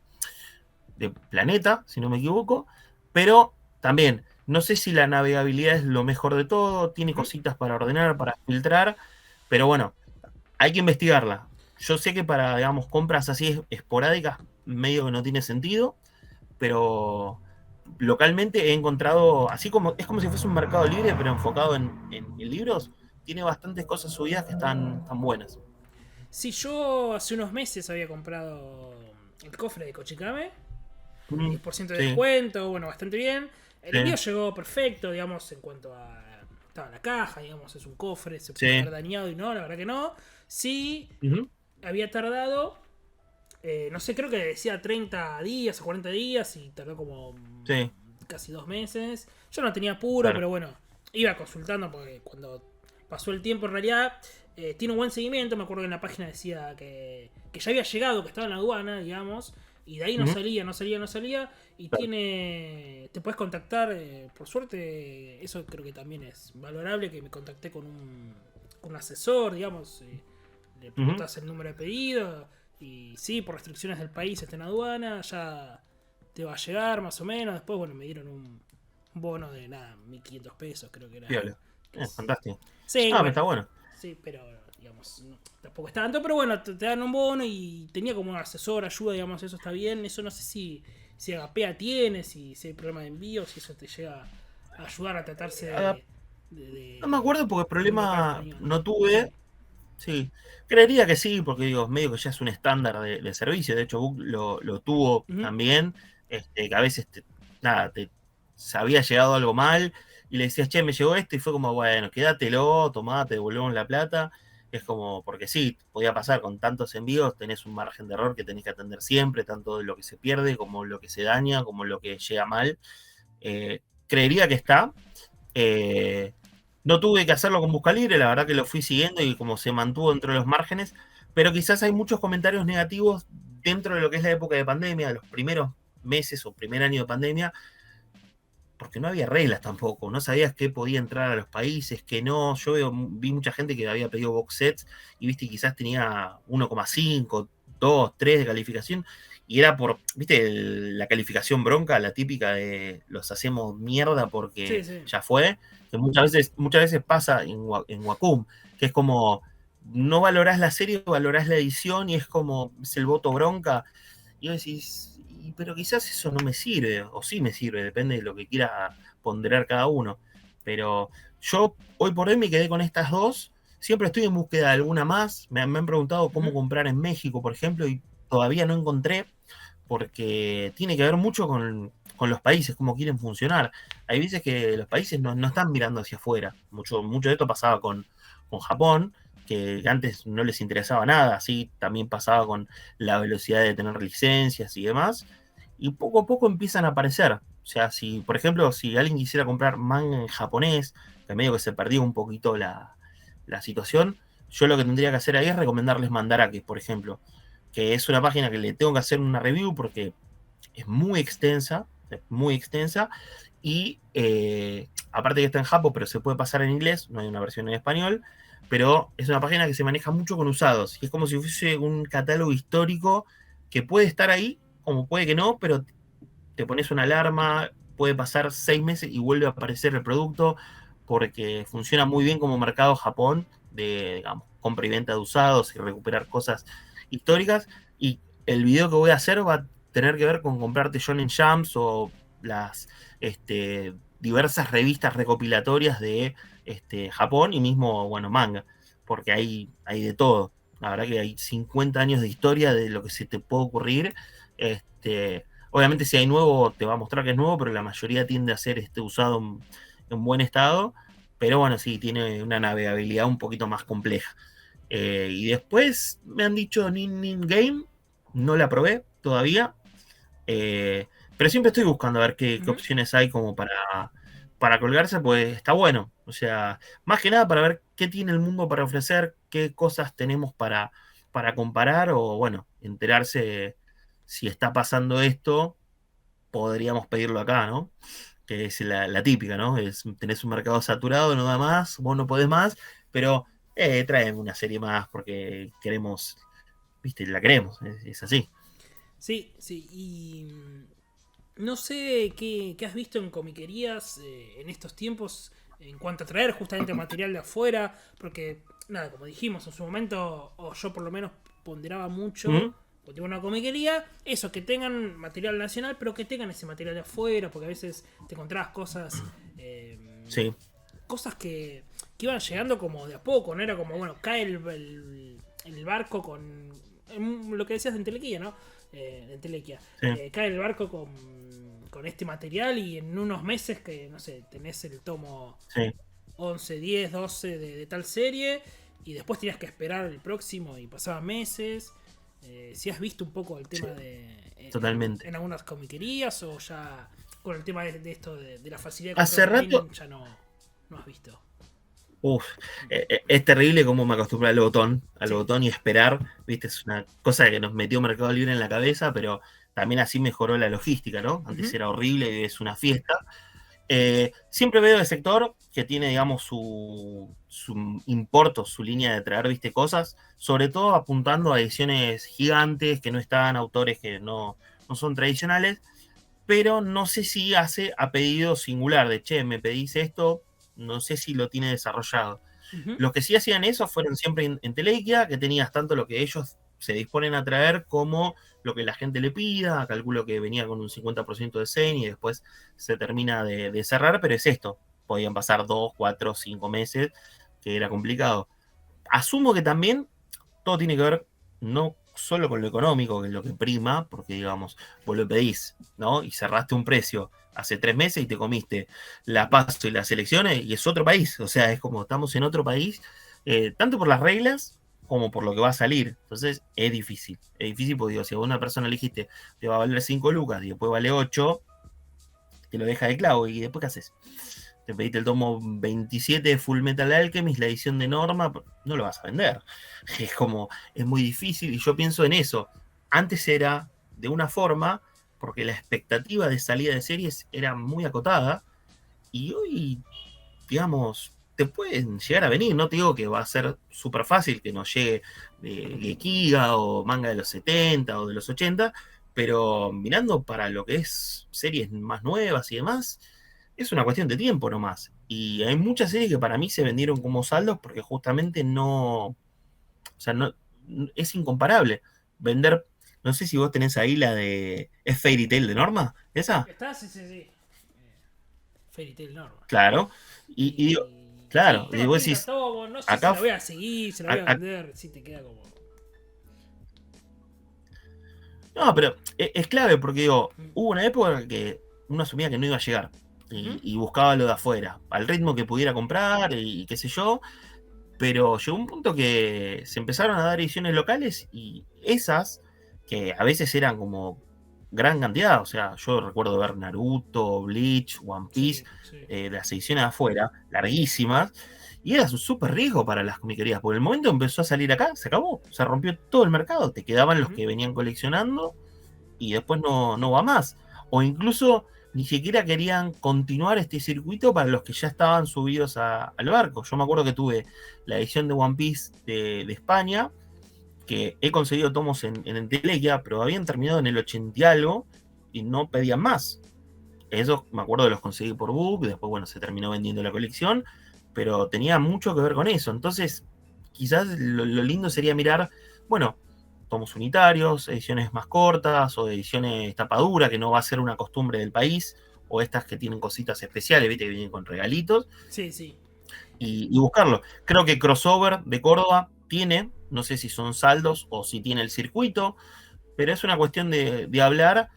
Planeta, si no me equivoco, pero también no sé si la navegabilidad es lo mejor de todo, tiene cositas para ordenar, para filtrar, pero bueno, hay que investigarla. Yo sé que para, digamos, compras así esporádicas, medio que no tiene sentido, pero localmente he encontrado, así como es como si fuese un mercado libre, pero enfocado en libros, tiene bastantes cosas subidas que están buenas. Si yo hace unos meses había comprado el cofre de Cochicame, 10% de Sí, descuento, bueno, bastante bien. El sí, envío llegó perfecto, digamos, en cuanto a. Estaba en la caja, digamos, es un cofre, se puede sí. haber dañado y no, la verdad que no. Sí, Ujú, había tardado, no sé, creo que decía 30 días o 40 días y tardó como sí, casi 2 meses. Yo no tenía apuro, claro. pero bueno, iba consultando porque cuando pasó el tiempo en realidad tiene un buen seguimiento. Me acuerdo que en la página decía que ya había llegado, que estaba en la aduana, digamos. Y de ahí no Ujú, salía, no salía, no salía. Y claro. te puedes contactar, por suerte, eso creo que también es valorable, que me contacté con un asesor, digamos. Le Ujú, preguntas el número de pedido. Y sí, por restricciones del país está en aduana, ya te va a llegar más o menos. Después, bueno, me dieron un bono de nada, 1500 pesos, creo que era. piola. Que es... Fantástico. Sí, Ah, pero bueno, está bueno. sí, pero digamos, tampoco es tanto, pero bueno, te dan un bono y tenía como un asesor, ayuda, digamos, eso está bien. Eso no sé si Agapea tiene, si hay problema de envío, si eso te llega a ayudar a tratarse Ah, de, no me acuerdo porque de un local problema español. no tuve. Sí, creería que sí, porque digo, medio que ya es un estándar de servicio. De hecho, Book lo tuvo Ujú. también, que a veces, nada, se había llegado algo mal y le decías, che, me llegó esto, y fue como, bueno, quédatelo, tomá, te devolvemos la plata. Es como, porque sí, podía pasar con tantos envíos, tenés un margen de error que tenés que atender siempre, tanto de lo que se pierde como lo que se daña, como lo que llega mal. Creería que está. Eh, no tuve que hacerlo con Busca Libre, la verdad que lo fui siguiendo y como se mantuvo dentro de los márgenes, pero quizás hay muchos comentarios negativos dentro de lo que es la época de pandemia, de los primeros meses o primer año de pandemia, porque no había reglas tampoco, no sabías qué podía entrar a los países, qué no. Vi mucha gente que había pedido box sets y viste, quizás tenía 1,5, 2, 3 de calificación, y era por, viste, la calificación bronca, la típica de los hacemos mierda Sí, porque sí. ya fue, que muchas veces pasa en Wacom, que es como no valorás la serie, valorás la edición y es como, es el voto bronca. Y vos decís, pero quizás eso no me sirve, o sí me sirve, depende de lo que quiera ponderar cada uno. Pero yo hoy por hoy me quedé con estas dos. Siempre estoy en búsqueda de alguna más. Me han preguntado cómo Ujú. comprar en México, por ejemplo, y todavía no encontré, porque tiene que ver mucho con los países, cómo quieren funcionar. Hay veces que los países no están mirando hacia afuera. Mucho de esto pasaba con Japón, que antes no les interesaba nada. Así también pasaba con la velocidad de tener licencias y demás. Y poco a poco empiezan a aparecer. O sea, si, por ejemplo, si alguien quisiera comprar manga en japonés, que medio que se perdió un poquito la situación, yo lo que tendría que hacer ahí es recomendarles Mandarake, por ejemplo, que es una página que le tengo que hacer una review porque es muy extensa, y aparte que está en Japón, pero se puede pasar en inglés, no hay una versión en español, pero es una página que se maneja mucho con usados, y es como si fuese un catálogo histórico que puede estar ahí, como puede que no, pero te pones una alarma, puede pasar 6 meses y vuelve a aparecer el producto, porque funciona muy bien como mercado Japón de, digamos, compra y venta de usados y recuperar cosas históricas. Y el video que voy a hacer va a tener que ver con comprarte Shonen Jumps o las diversas revistas recopilatorias de Japón y mismo, bueno, manga, porque hay de todo. La verdad que hay 50 años de historia de lo que se te puede ocurrir. Obviamente si hay nuevo te va a mostrar que es nuevo, pero la mayoría tiende a ser usado en buen estado. Pero bueno, sí, tiene una navegabilidad un poquito más compleja. Y después me han dicho Nin Game, no la probé todavía, pero siempre estoy buscando a ver qué Ujú. opciones hay como para colgarse, pues está bueno. O sea, más que nada para ver qué tiene el mundo para ofrecer, qué cosas tenemos para comparar o bueno, enterarse si está pasando esto, podríamos pedirlo acá, ¿no? Que es la típica, ¿no? Tenés un mercado saturado, no da más, vos no podés más, pero traen una serie más porque queremos, viste, la queremos, es así. Sí, sí, y no sé qué has visto en comiquerías en estos tiempos en cuanto a traer justamente material de afuera, porque, nada, como dijimos en su momento, o yo por lo menos ponderaba mucho, ¿Mm? cuando iba a una comiquería, eso, que tengan material nacional, pero que tengan ese material de afuera, porque a veces te encontrabas cosas, Sí, cosas que iban llegando como de a poco, no era como, bueno, cae el barco con lo que decías de Entelequia, ¿no? De Entelequia. sí, Cae el barco con este material y en unos meses que, no sé, tenés el tomo sí, 11 10 12 de tal serie y después tenías que esperar el próximo y pasaban meses. Si has visto un poco el sí, tema de totalmente. en algunas comiquerías o ya con el tema de esto de la facilidad de compra Hace online rato, ya no has visto. uf, es terrible cómo me acostumbré al Sí. botón y esperar, viste, es una cosa que nos metió Mercado Libre en la cabeza, pero también así mejoró la logística, ¿no? Antes Ujú. era horrible y es una fiesta. Siempre veo el sector que tiene, digamos, su importo, su línea de traer, viste, cosas, sobre todo apuntando a ediciones gigantes, que no están, autores que no son tradicionales, pero no sé si hace a pedido singular, de che, me pedís esto, no sé si lo tiene desarrollado. Ujú. Los que sí hacían eso fueron siempre en Telequia, que tenías tanto lo que ellos se disponen a traer como lo que la gente le pida. Calculo que venía con un 50% de CEN y después se termina de cerrar, pero es esto. Podían pasar 2, 4, 5 meses, que era complicado. Asumo que también todo tiene que ver no solo con lo económico, que es lo que prima, porque digamos, vos lo pedís, ¿no? Y cerraste un precio hace 3 meses y te comiste la paso y las elecciones y es otro país. O sea, es como estamos en otro país, tanto por las reglas como por lo que va a salir. Entonces es difícil. Es difícil porque digo, si a una persona elegiste te va a valer 5 lucas y después vale 8, te lo deja de clavo y después ¿qué haces? Te pediste el tomo 27 de Full Metal Alchemist, la edición de Norma, no lo vas a vender. Es como, es muy difícil y yo pienso en eso. Antes era de una forma, porque la expectativa de salida de series era muy acotada y hoy, digamos, te pueden llegar a venir. No te digo que va a ser súper fácil que nos llegue Gekiga o manga de los 70 o de los 80, pero mirando para lo que es series más nuevas y demás, es una cuestión de tiempo nomás. Y hay muchas series que para mí se vendieron como saldos porque justamente o sea, no, es incomparable. Vender, no sé si vos tenés ahí la de, ¿es Fairy Tail de Norma? ¿Esa? ¿Está? Sí, sí, sí. Fairy Tail Norma. Claro. Y digo, Y sí, claro, y tengo vos 30 decís, tomos, no sé si acá, la voy a seguir, si la voy a vender, si te queda como... no, pero es clave porque digo, Mm. hubo una época que uno asumía que no iba a llegar Ujú. y buscaba lo de afuera, al ritmo que pudiera comprar y qué sé yo, pero llegó un punto que se empezaron a dar ediciones locales y esas, que a veces eran como gran cantidad, o sea, yo recuerdo ver Naruto, Bleach, One Piece, Sí, sí. las ediciones de afuera, larguísimas, y era un súper riesgo para las comiquerías, porque el momento que empezó a salir acá, se acabó, se rompió todo el mercado, te quedaban los Ujú. que venían coleccionando y después no va más. O incluso ni siquiera querían continuar este circuito para los que ya estaban subidos al barco. Yo me acuerdo que tuve la edición de One Piece de España, que he conseguido tomos en Entelequia, pero habían terminado en el 80 y algo y no pedían más. Esos me acuerdo que los conseguí por book, después bueno, se terminó vendiendo la colección, pero tenía mucho que ver con eso. Entonces, quizás lo lindo sería mirar, bueno, tomos unitarios, ediciones más cortas o ediciones tapadura, que no va a ser una costumbre del país, o estas que tienen cositas especiales, viste, que vienen con regalitos, Sí, sí. y buscarlo. Creo que Crossover de Córdoba tiene, no sé si son saldos o si tiene el circuito, pero es una cuestión de hablar.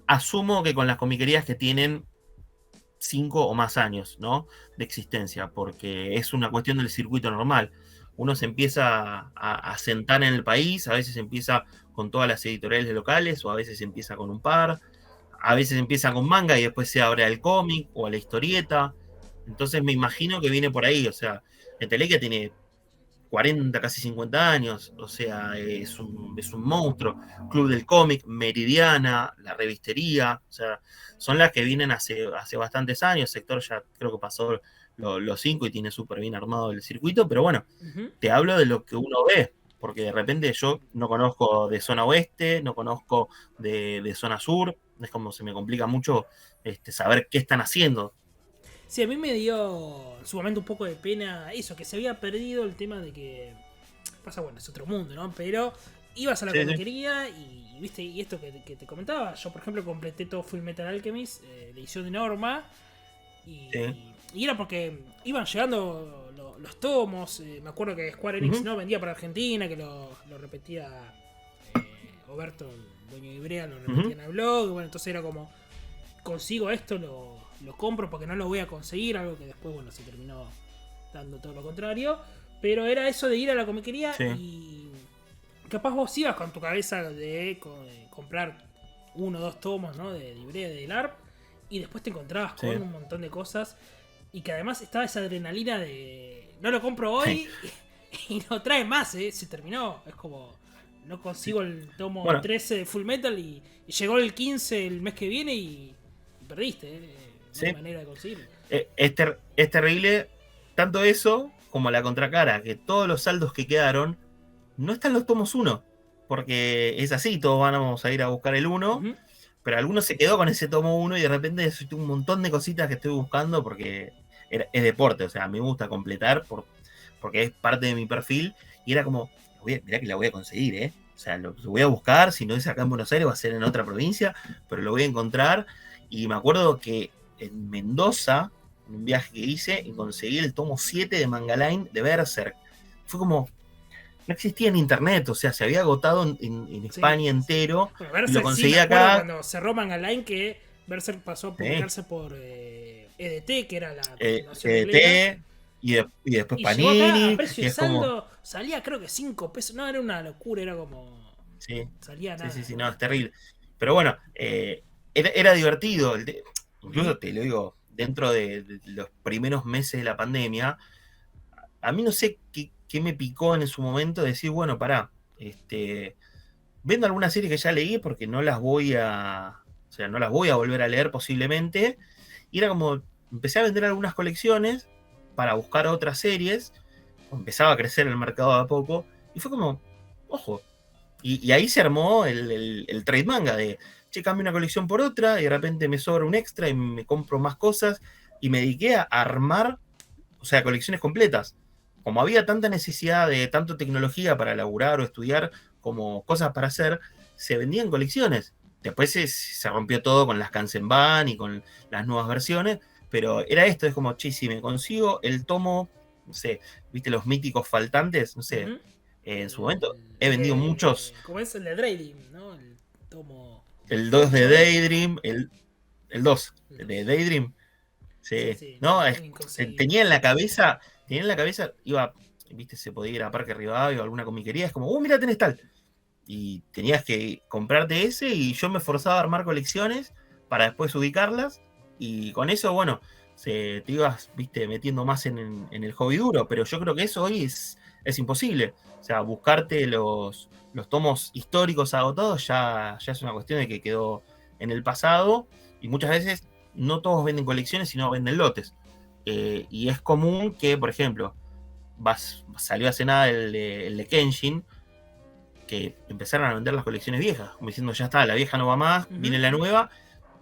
Asumo que con las comiquerías que tienen 5 o más años, ¿no? De existencia, porque es una cuestión del circuito normal. Uno se empieza a sentar en el país, a veces empieza con todas las editoriales locales, o a veces empieza con un par, a veces empieza con manga y después se abre al cómic o a la historieta. Entonces me imagino que viene por ahí, o sea, Entelequia tiene 40, casi 50 años, o sea, es un monstruo. Club del Cómic, Meridiana, la revistería, o sea, son las que vienen hace bastantes años. El sector ya creo que pasó los 5 y tiene súper bien armado el circuito, pero bueno, Ujú. te hablo de lo que uno ve, porque de repente yo no conozco de zona oeste, no conozco de zona sur, es como se me complica mucho saber qué están haciendo. Sí, a mí me dio en su momento un poco de pena eso, que se había perdido el tema de que... Pasa, bueno, es otro mundo, ¿no? Pero ibas a la Sí, sí, comiquería y, viste, y esto que te comentaba, yo por ejemplo completé todo Full Metal Alchemist, la edición de Norma, sí. y era porque iban llegando los tomos, me acuerdo que Square Enix Ujú, no vendía para Argentina, que lo repetía Oberto, el dueño de Ibrea, lo repetía ujú. en el blog, y bueno, entonces era como, consigo esto, lo compro porque no lo voy a conseguir, algo que después, bueno, se terminó dando todo lo contrario. Pero era eso de ir a la comiquería Sí, y capaz vos ibas con tu cabeza de comprar 1 o 2 tomos, ¿no? De Ibrea de LARP y después te encontrabas sí, con un montón de cosas y que además estaba esa adrenalina de no lo compro sí. hoy y no trae más, ¿eh? Se terminó. Es como no consigo el tomo Bueno, 13 de Full Metal y llegó el 15 el mes que viene y perdiste, ¿eh? No hay sí. manera de conseguirlo. Es terrible tanto eso como la contracara, que todos los saldos que quedaron no están los tomos uno, porque es así, todos vamos a ir a buscar el uno, Ujú. pero alguno se quedó con ese tomo uno y de repente soy un montón de cositas que estoy buscando porque es deporte, o sea, me gusta completar porque es parte de mi perfil y era como, mirá que la voy a conseguir, ¿eh? O sea, lo voy a buscar, si no es acá en Buenos Aires va a ser en otra provincia, pero lo voy a encontrar. Y me acuerdo que en Mendoza, en un viaje que hice, y conseguí el tomo 7 de Mangaline de Berserk. Fue como, no existía en internet, o sea, se había agotado en Sí, España sí. entero, Bueno, y lo Berserk sí, me conseguí acuerdo acá, cuando cerró Manga Line que Berserk pasó a sí, publicarse por EDT, que era la continuación de Glera. T, y después Y llegó acá a Panini, precio y de es como, saldo, salía creo que 5 pesos. No, era una locura, era como. sí, Salía sí, sí, nada. sí, no, es terrible. Pero bueno, era divertido, Ujú. incluso te lo digo, dentro de los primeros meses de la pandemia, a mí no sé qué me picó en su momento decir, bueno, pará, vendo algunas series que ya leí porque no las voy a, o sea, no las voy a volver a leer posiblemente. Y era como, empecé a vender algunas colecciones para buscar otras series, empezaba a crecer el mercado de a poco, y fue como, ojo, y ahí se armó el trade manga de, che, cambio una colección por otra, y de repente me sobra un extra y me compro más cosas, y me dediqué a armar, o sea, colecciones completas. como había tanta necesidad de tanto tecnología para laburar o estudiar como cosas para hacer, se vendían colecciones. Después se rompió todo con las Kanzenban y con las nuevas versiones, pero era esto, es como, che, si me consigo el tomo, no sé, viste los míticos faltantes, no sé, Ujú. en su momento he El vendido muchos, de. ¿Cómo es? El de Dream, ¿no? El tomo el 2 de 8. Daydream, el 2 El de 2. Daydream, Sí, sí, sí, no, inconseguible. tenía en la cabeza, iba, viste, se podía ir a Parque Rivadavia o alguna comiquería, es como, mira, tenés tal. Y tenías que comprarte ese y yo me forzaba a armar colecciones para después ubicarlas y con eso, bueno, te ibas, viste, metiendo más en el hobby duro, pero yo creo que eso hoy es imposible. O sea, buscarte los tomos históricos agotados ya es una cuestión de que quedó en el pasado y muchas veces no todos venden colecciones, sino venden lotes. Y es común que, por ejemplo, salió hace nada el de Kenshin, que empezaron a vender las colecciones viejas, como diciendo, ya está, la vieja no va más, Ujú. viene la nueva,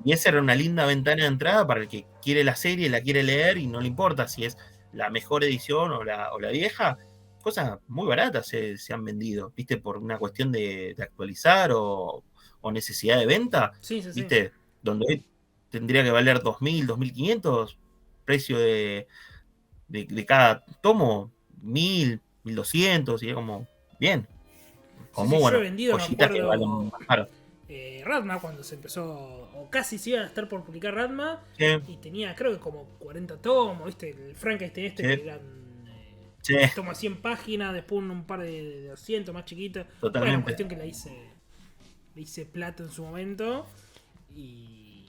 y esa era una linda ventana de entrada para el que quiere la serie, la quiere leer y no le importa si es la mejor edición o la vieja, cosas muy baratas se han vendido, viste, por una cuestión de actualizar o necesidad de venta, Sí, sí, sí. viste, donde hoy tendría que valer 2.000, 2.500, precio de cada tomo, 1.000, 1.200, y es como, bien, Sí, sí, como, yo he bueno, vendido, me joyitas que valen acuerdo, más caro. Radma cuando se empezó, o casi se iba a estar por publicar Radma, Sí, y tenía creo que como 40 tomos, ¿viste? El Frankenstein este que sí, eran sí, tomos 100 páginas, después un par de 200 más chiquitos. Bueno, totalmente. cuestión que le hice plata en su momento, y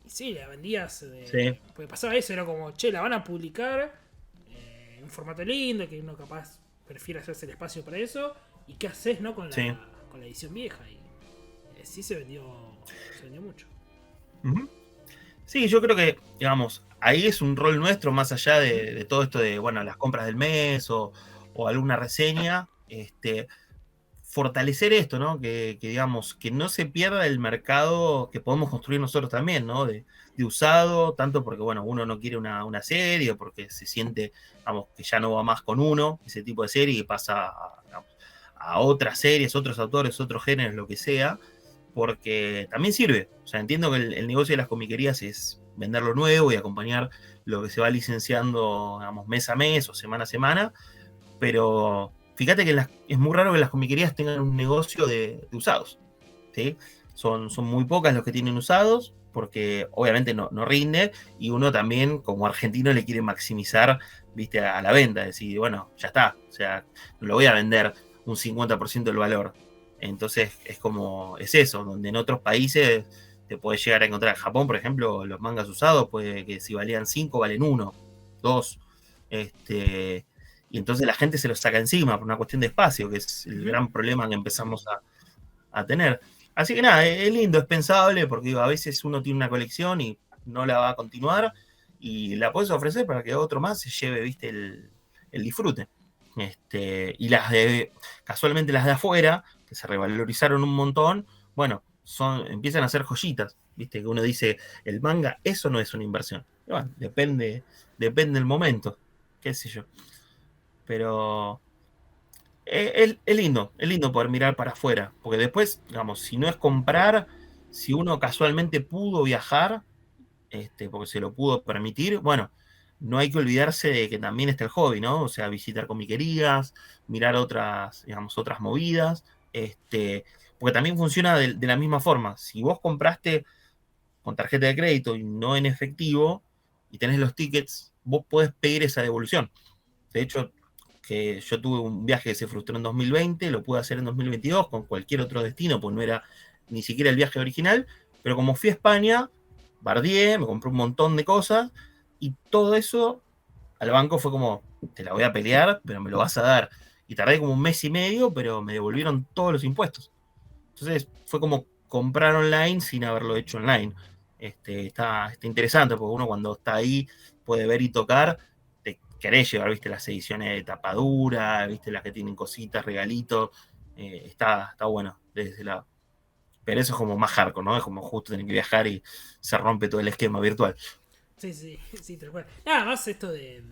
sí, la vendías, Sí, porque pasaba eso, era como, che, la van a publicar en un formato lindo, que uno capaz prefiere hacerse el espacio para eso, y qué haces, ¿no? Con sí. la edición vieja. Y sí se vendió mucho. Ujú. Sí, yo creo que, digamos, ahí es un rol nuestro, más allá Ujú. de todo esto de, bueno, las compras del mes o alguna reseña, fortalecer esto, ¿no? Digamos, que no se pierda el mercado que podemos construir nosotros también, ¿no? De usado, tanto porque, bueno, uno no quiere una serie, o porque se siente, vamos, que ya no va más con uno, ese tipo de serie, y pasa digamos, a otras series, otros autores, otros géneros, lo que sea, porque también sirve. O sea, entiendo que el negocio de las comiquerías es vender lo nuevo y acompañar lo que se va licenciando, digamos, mes a mes o semana a semana, pero fíjate que es muy raro que las comiquerías tengan un negocio de usados, ¿sí? Son muy pocas los que tienen usados, porque obviamente no rinde, y uno también, como argentino, le quiere maximizar, viste, a la venta, decir, bueno, ya está, o sea, no lo voy a vender un 50% del valor. Entonces es eso, donde en otros países te puedes llegar a encontrar. En Japón, por ejemplo, los mangas usados, puede que si valían 5 valen uno, 2. Y entonces la gente se los saca encima por una cuestión de espacio, que es el Ujú. gran problema que empezamos a tener. Así que nada, es lindo, es pensable, porque digo, a veces uno tiene una colección y no la va a continuar, y la puedes ofrecer para que otro más se lleve, viste, el disfrute. Y casualmente las de afuera, que se revalorizaron un montón, bueno, empiezan a ser joyitas, viste, que uno dice, el manga, eso no es una inversión. Y bueno, depende del momento, qué sé yo. Pero es lindo poder mirar para afuera, porque después, digamos, si no es comprar, si uno casualmente pudo viajar, porque se lo pudo permitir, bueno, no hay que olvidarse de que también está el hobby, ¿no? O sea, visitar comiquerías, mirar otras, digamos, otras movidas, porque también funciona de la misma forma. Si vos compraste con tarjeta de crédito y no en efectivo, y tenés los tickets, vos podés pedir esa devolución. De hecho, que yo tuve un viaje que se frustró en 2020, lo pude hacer en 2022 con cualquier otro destino, pues no era ni siquiera el viaje original, pero como fui a España, bardié, me compré un montón de cosas y todo eso al banco fue como, te la voy a pelear, pero me lo vas a dar. Y tardé como un mes y medio, pero me devolvieron todos los impuestos. Entonces fue como comprar online sin haberlo hecho online. Está interesante porque uno cuando está ahí puede ver y tocar, te querés llevar, viste, las ediciones de tapadura, viste, las que tienen cositas, regalitos. Está bueno desde ese lado. Pero eso es como más hardcore, ¿no? Es como justo tener que viajar y se rompe todo el esquema virtual. Sí, sí, sí, tal cual. Nada más esto de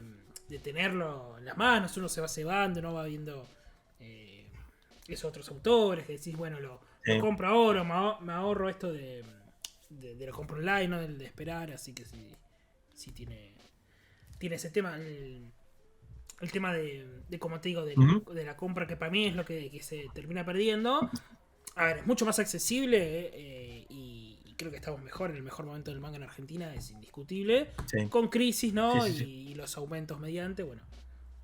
de tenerlo en las manos, uno se va cebando, no va viendo esos otros autores, que decís, bueno, lo compro ahora, me ahorro esto de lo compro online, ¿no? Del de esperar, así que sí tiene ese tema, el tema de como te digo, de la compra, que para mí es lo que se termina perdiendo. A ver, es mucho más accesible y creo que estamos mejor, en el mejor momento del manga en Argentina, es indiscutible. Sí. Con crisis, ¿no? Sí. Y los aumentos mediante, bueno.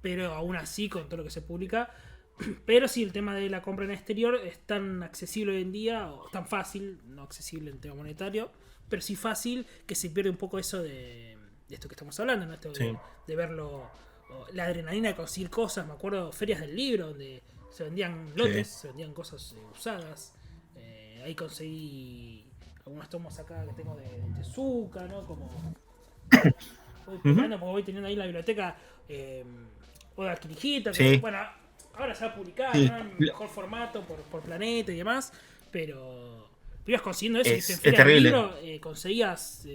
Pero aún así, con todo lo que se publica. Pero sí, el tema de la compra en exterior es tan accesible hoy en día, o tan fácil, no accesible en tema monetario, pero sí fácil, que se pierde un poco eso de esto que estamos hablando, ¿no? Esto de verlo, la adrenalina de conseguir cosas. Me acuerdo ferias del libro donde se vendían lotes, se vendían cosas usadas. Ahí conseguí algunos tomos acá que tengo de Tezuka, ¿no? Como voy porque voy teniendo ahí en la biblioteca Oda Kirijita, que bueno, ahora se va a publicar, ¿no? En mejor formato por planeta y demás, pero ibas consiguiendo eso, ¿viste? En feria del libro conseguías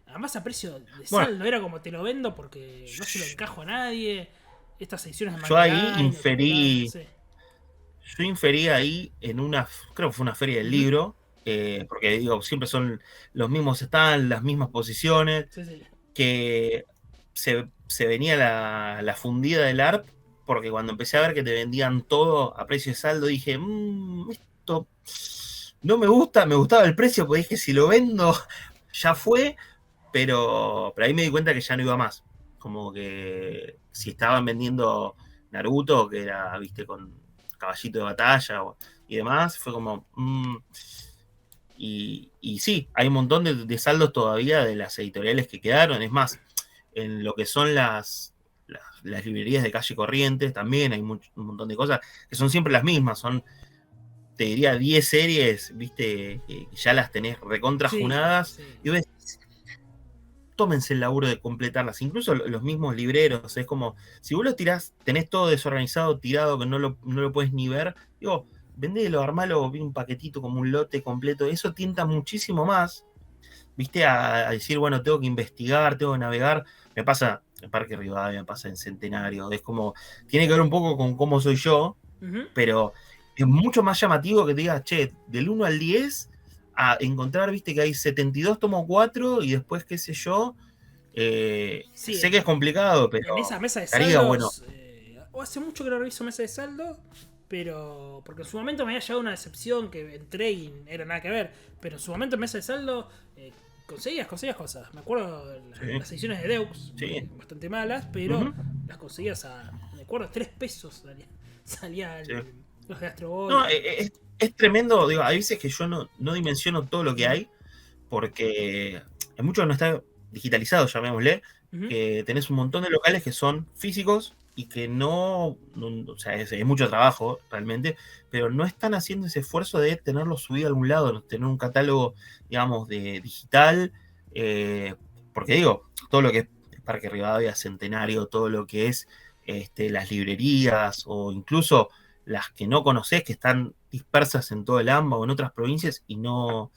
además a precio de saldo, era como te lo vendo porque no se lo encajo a nadie. Estas ediciones de Yo ahí inferí. Yo inferí ahí en creo que fue una feria del libro, porque digo, siempre son los mismos stands, las mismas posiciones, que se venía la fundida del ARP, porque cuando empecé a ver que te vendían todo a precio de saldo, dije, esto no me gusta, me gustaba el precio, porque dije, si lo vendo, ya fue, pero ahí me di cuenta que ya no iba más. Como que si estaban vendiendo Naruto, que era, viste, con caballito de batalla y demás, fue como... y sí, hay un montón de saldos todavía de las editoriales que quedaron. Es más, en lo que son las librerías de calle Corrientes también hay un montón de cosas que son siempre las mismas. Son, te diría, 10 series, viste, que ya las tenés recontrajunadas. Y ves, tómense el laburo de completarlas. Incluso los mismos libreros, es como, si vos lo tirás, tenés todo desorganizado, tirado, que no lo puedes ni ver, digo, vendelo, armalo, un paquetito como un lote completo. Eso tienta muchísimo más, viste, a decir, bueno, tengo que investigar, tengo que navegar. Me pasa en Parque Rivadavia, me pasa en Centenario. Es como, tiene que ver un poco con cómo soy yo, pero es mucho más llamativo que te digas, che, del 1 al 10... a encontrar, viste, que hay 72 tomo 4 y después, qué sé yo, sé que es complicado, pero en esa mesa de estaría saldos, bueno. Hace mucho que no reviso mesa de saldo, pero porque en su momento me había llegado una decepción que entré y era nada que ver, pero en su momento en mesa de saldo conseguías cosas. Me acuerdo las ediciones de Deux, bastante malas, pero las conseguías me acuerdo, 3 pesos salía los de Astro Boy. No, es tremendo, digo, hay veces que yo no dimensiono todo lo que hay, porque hay mucho que no está digitalizado, llamémosle, que tenés un montón de locales que son físicos y que o sea, es mucho trabajo realmente, pero no están haciendo ese esfuerzo de tenerlo subido a algún lado, tener un catálogo, digamos, de digital, porque digo, todo lo que es Parque Rivadavia, Centenario, todo lo que es las librerías o incluso las que no conocés, que están dispersas en todo el AMBA o en otras provincias y no...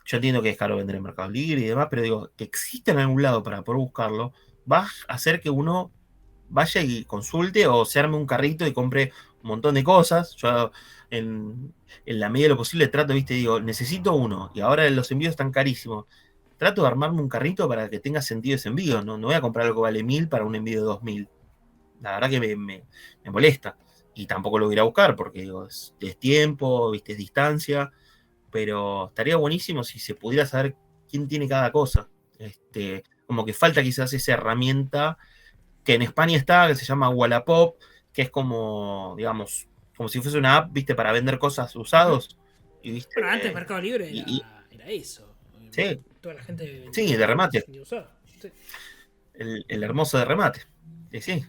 Yo entiendo que es caro vender en Mercado Libre y demás, pero digo, que existe en algún lado para poder buscarlo, va a hacer que uno vaya y consulte o se arme un carrito y compre un montón de cosas. Yo en la medida de lo posible trato, viste, digo, necesito uno y ahora los envíos están carísimos. Trato de armarme un carrito para que tenga sentido ese envío. No voy a comprar algo que vale 1000 para un envío de 2000. La verdad que me molesta. Y tampoco lo voy a ir a buscar porque digo, es tiempo, viste, es distancia. Pero estaría buenísimo si se pudiera saber quién tiene cada cosa. Como que falta quizás esa herramienta que en España está, que se llama Wallapop, que es como, digamos, como si fuese una app, viste, para vender cosas usados. Y, ¿viste? Bueno, antes Mercado Libre era eso. Sí. Toda la gente sí, de remate. Sí. El hermoso de remate. Sí.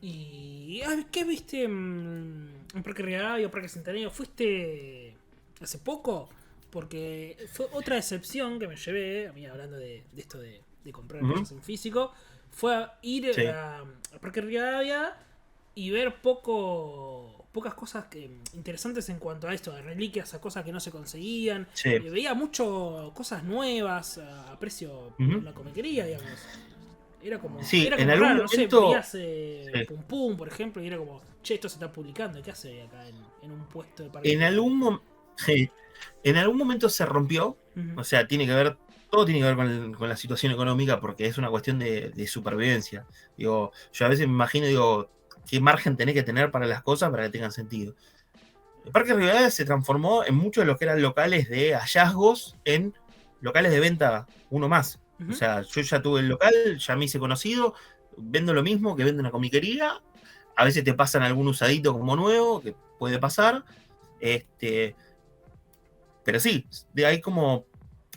¿Y qué viste en Parque Rivadavia o Parque Centenario? ¿Fuiste hace poco? Porque fue otra decepción que me llevé, a mí hablando de esto de comprar cosas en físico, fue a ir a Parque Rivadavia y ver pocas cosas interesantes en cuanto a esto, de reliquias, a cosas que no se conseguían. Veía mucho cosas nuevas a precio de una comiquería, digamos. Sí, era en como algún raro, no sé, momento. veías Sí. Pum Pum, por ejemplo, y era como, che, esto se está publicando, ¿qué hace acá en un puesto de parque En temático? algún, sí, en algún momento se rompió. Ujú. O sea, tiene que ver. Todo tiene que ver con la situación económica porque es una cuestión de supervivencia. Digo, yo a veces me imagino, digo, qué margen tenés que tener para las cosas para que tengan sentido. El Parque Rivadavia se transformó en muchos de los que eran locales de hallazgos en locales de venta uno más. O Ujú. sea, yo ya tuve el local, ya me hice conocido, vendo lo mismo que vende una comiquería. A veces te pasan algún usadito como nuevo, que puede pasar. Este, pero sí, de ahí como,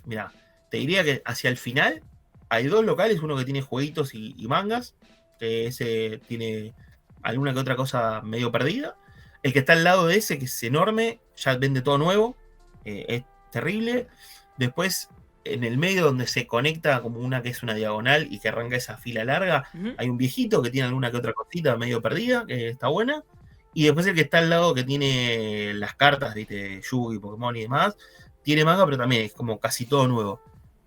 mira, te diría que hacia el final hay dos locales, uno que tiene jueguitos y mangas, que ese tiene alguna que otra cosa medio perdida. El que está al lado de ese, que es enorme, ya vende todo nuevo, es terrible. Después, en el medio donde se conecta como una que es una diagonal y que arranca esa fila larga, Ujú. hay un viejito que tiene alguna que otra cosita medio perdida, que está buena. Y después el que está al lado que tiene las cartas, viste, Yugi, Pokémon y demás, tiene manga, pero también es como casi todo nuevo.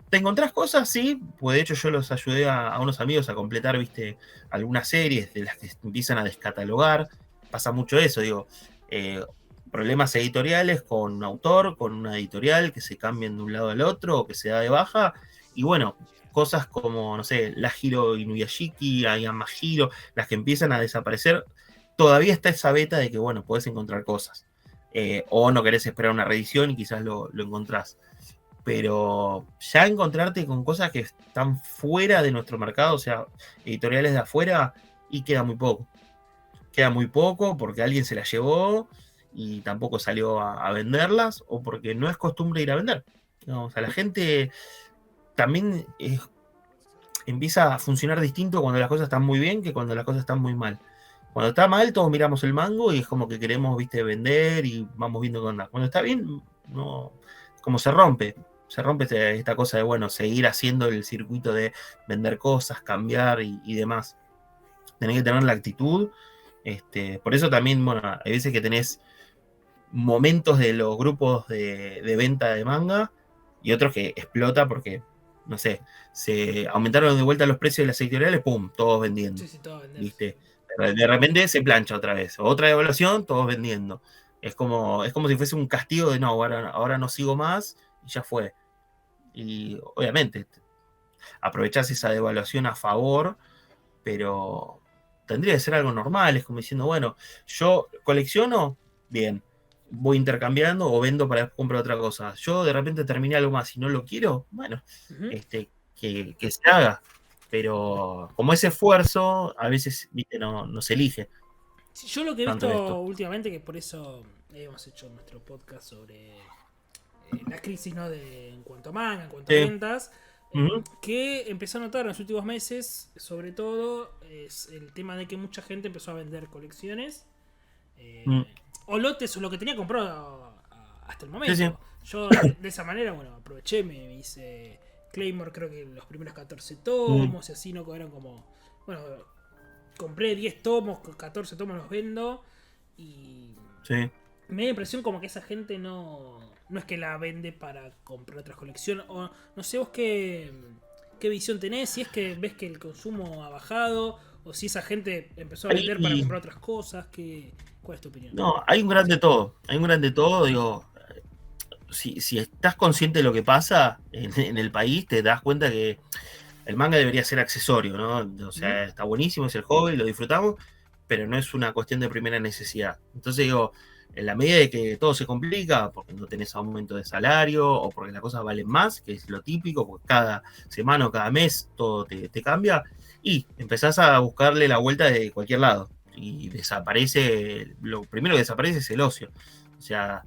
¿Te encontrás cosas? Sí, pues de hecho yo los ayudé a unos amigos a completar, viste, algunas series de las que empiezan a descatalogar. Pasa mucho eso, digo, eh, problemas editoriales con un autor, con una editorial, que se cambien de un lado al otro o que se da de baja. Y bueno, cosas como, no sé, la Hiro Inuyashiki, Ayama Hiro, las que empiezan a desaparecer, todavía está esa beta de que, bueno, podés encontrar cosas. O no querés esperar una reedición y quizás lo encontrás. Pero ya encontrarte con cosas que están fuera de nuestro mercado, o sea, editoriales de afuera, y queda muy poco. Queda muy poco porque alguien se las llevó y tampoco salió a venderlas, o porque no es costumbre ir a vender. No, o sea, la gente también empieza a funcionar distinto cuando las cosas están muy bien que cuando las cosas están muy mal. Cuando está mal, todos miramos el mango y es como que queremos, viste, vender y vamos viendo qué onda. Cuando está bien, no, como se rompe esta cosa de, bueno, seguir haciendo el circuito de vender cosas, cambiar y demás. Tenés que tener la actitud. Por eso también, bueno, hay veces que tenés momentos de los grupos de venta de manga y otros que explota porque, no sé, se aumentaron de vuelta los precios de las editoriales, ¡pum! Todos vendiendo, Sí, sí, todo a vender. ¿viste? De repente se plancha otra vez, otra devaluación, todos vendiendo. Es como si fuese un castigo de no, ahora no sigo más y ya fue. Y obviamente aprovechás esa devaluación a favor, pero tendría que ser algo normal, es como diciendo, bueno, yo colecciono, bien, voy intercambiando o vendo para comprar otra cosa. Yo de repente terminé algo más y no lo quiero, bueno, Ujú. que se haga. Pero como ese esfuerzo, a veces, viste, no se elige Sí, yo lo que he tanto en visto esto. últimamente, que por eso hemos hecho nuestro podcast sobre la crisis, ¿no? En cuanto a manga, en cuanto a Sí. ventas, Ujú. que empecé a notar en los últimos meses, sobre todo, es el tema de que mucha gente empezó a vender colecciones Mm. o lotes o lo que tenía comprado hasta el Sí, sí. momento. Yo de esa manera, bueno, aproveché, me hice Claymore, creo que los primeros 14 Mm. tomos y así, ¿no? Eran como, bueno, compré 10 tomos, 14 tomos los vendo y Sí. me da la impresión como que esa gente no es que la vende para comprar otras colecciones. O no sé vos qué visión tenés, si es que ves que el consumo ha bajado o si esa gente empezó a vender para Hay, comprar otras cosas. ¿Cuál es tu opinión? no, hay un gran de todo. Hay un gran de todo, digo. Si estás consciente de lo que pasa en el país, te das cuenta que el manga debería ser accesorio, ¿no? O Ujú. sea, está buenísimo, es el hobby, lo disfrutamos, pero no es una cuestión de primera necesidad. Entonces digo, en la medida de que todo se complica, porque no tenés aumento de salario o porque las cosas valen más, que es lo típico, porque cada semana o cada mes todo te cambia, y empezás a buscarle la vuelta de cualquier lado. Y desaparece, lo primero que desaparece es el ocio. O sea,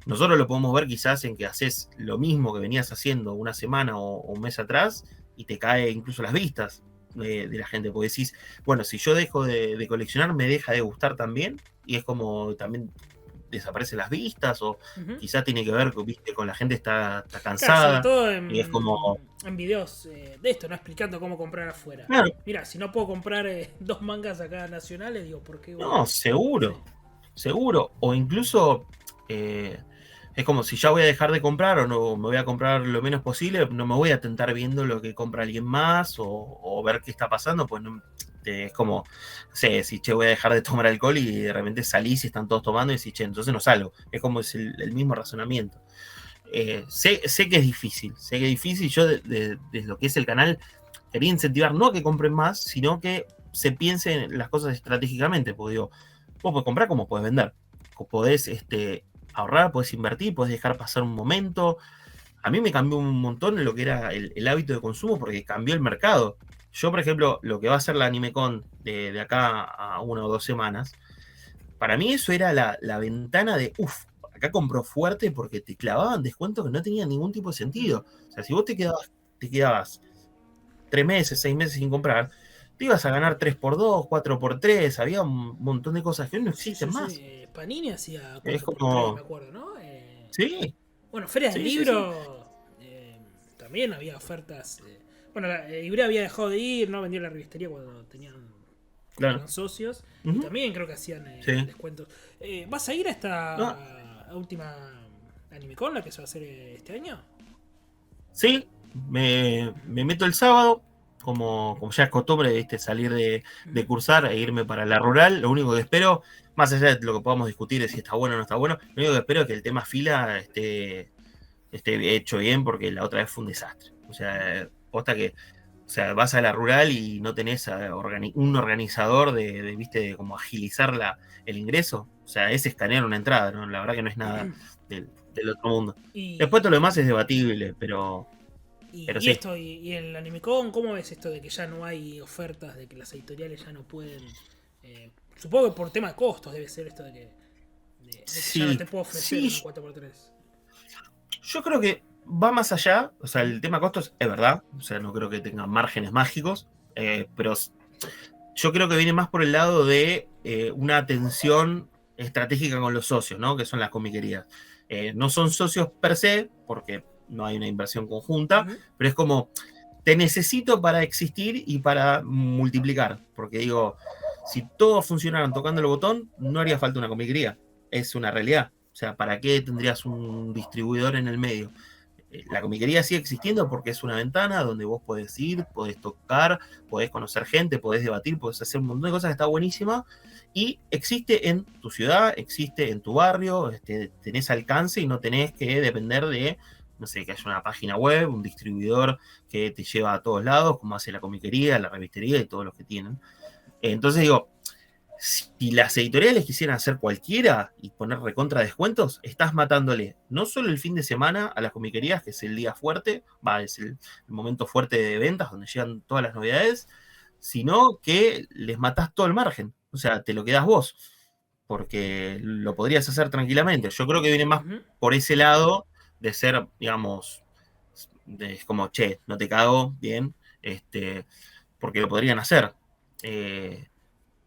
nosotros lo podemos ver quizás en que haces lo mismo que venías haciendo una semana o un mes atrás y te cae incluso las vistas de la gente, porque decís, bueno, si yo dejo de coleccionar, me deja de gustar también, y es como también desaparecen las vistas, o Ujú. quizás tiene que ver viste, con la gente está Claro, sobre cansada, todo y es como, en videos de esto, ¿no? Explicando cómo comprar afuera. claro, Mira, si no puedo comprar dos mangas acá nacionales, digo, ¿por qué voy no, a...? Sí. seguro, seguro, o incluso, eh, Es como si ya voy a dejar de comprar o no me voy a comprar lo menos posible, no me voy a tentar viendo lo que compra alguien más o ver qué está pasando, pues no, es como, no sé, si che, voy a dejar de tomar alcohol y de repente salís y están todos tomando y decís, che, entonces no salgo. Es como es el mismo razonamiento. Sé que es difícil, yo desde lo que es el canal quería incentivar no a que compren más, sino que se piense en las cosas estratégicamente, porque digo, vos podés comprar como podés vender, podés ahorrar, podés invertir, podés dejar pasar un momento. A mí me cambió un montón lo que era el hábito de consumo porque cambió el mercado. Yo, por ejemplo, lo que va a ser la AnimeCon de acá a 1 o 2 semanas, para mí eso era la ventana de, acá compró fuerte porque te clavaban descuentos que no tenían ningún tipo de sentido. O sea, si vos te quedabas 3 meses, 6 meses sin comprar, te ibas a ganar 3x2, 4x3, había un montón de cosas que hoy no existen más. Panini hacía Es 4x3, me como, acuerdo, ¿no? sí, Bueno, ferias del sí, sí, sí, libro también había ofertas. Bueno, Ibrea había dejado de ir, ¿no? Vendía la revistería cuando claro. eran socios. Y Ujú, también creo que hacían sí. descuentos. ¿Vas a ir a No, esta última AnimeCon, la que se va a hacer este año? sí, me meto el sábado, como ya es costumbre, ¿viste? Salir de cursar e irme para la rural. Lo único que espero, más allá de lo que podamos discutir de si está bueno o no está bueno, lo único que espero es que el tema fila esté hecho bien, porque la otra vez fue un desastre. O sea, posta que, o sea, vas a la rural y no tenés un organizador ¿viste? De como agilizar el ingreso. O sea, es escanear una entrada, ¿no? La verdad que no es nada del otro mundo. Después todo lo Y, demás es debatible, pero y sí. esto, y el AnimeCon, ¿cómo ves esto de que ya no hay ofertas, de que las editoriales ya no pueden? Supongo que por tema de costos debe ser esto de que ya no Sí, te puedo ofrecer sí, una 4x3. yo creo que va más allá. O sea, el tema costos es verdad. O sea, no creo que tenga márgenes mágicos, pero yo creo que viene más por el lado de una atención estratégica con los socios, ¿no? Que son las comiquerías. No son socios per se, porque no hay una inversión conjunta, Ujú. pero es como, te necesito para existir y para multiplicar. Porque digo, si todos funcionaran tocando el botón, no haría falta una comiquería. Es una realidad. O sea, ¿para qué tendrías un distribuidor en el medio? La comiquería sigue existiendo porque es una ventana donde vos podés ir, podés tocar, podés conocer gente, podés debatir, podés hacer un montón de cosas que está buenísima. Y existe en tu ciudad, existe en tu barrio, tenés alcance y no tenés que depender de, no sé, que haya una página web, un distribuidor que te lleva a todos lados, como hace la comiquería, la revistería y todos los que tienen. Entonces digo, si las editoriales quisieran hacer cualquiera y poner recontra descuentos, estás matándole no solo el fin de semana a las comiquerías, que es el día fuerte, es el momento fuerte de ventas donde llegan todas las novedades, sino que les matás todo el margen. O sea, te lo quedás vos, porque lo podrías hacer tranquilamente. Yo creo que viene más Ujú. por ese lado de ser, digamos, como, che, no te cago, bien, porque lo podrían hacer. Eh,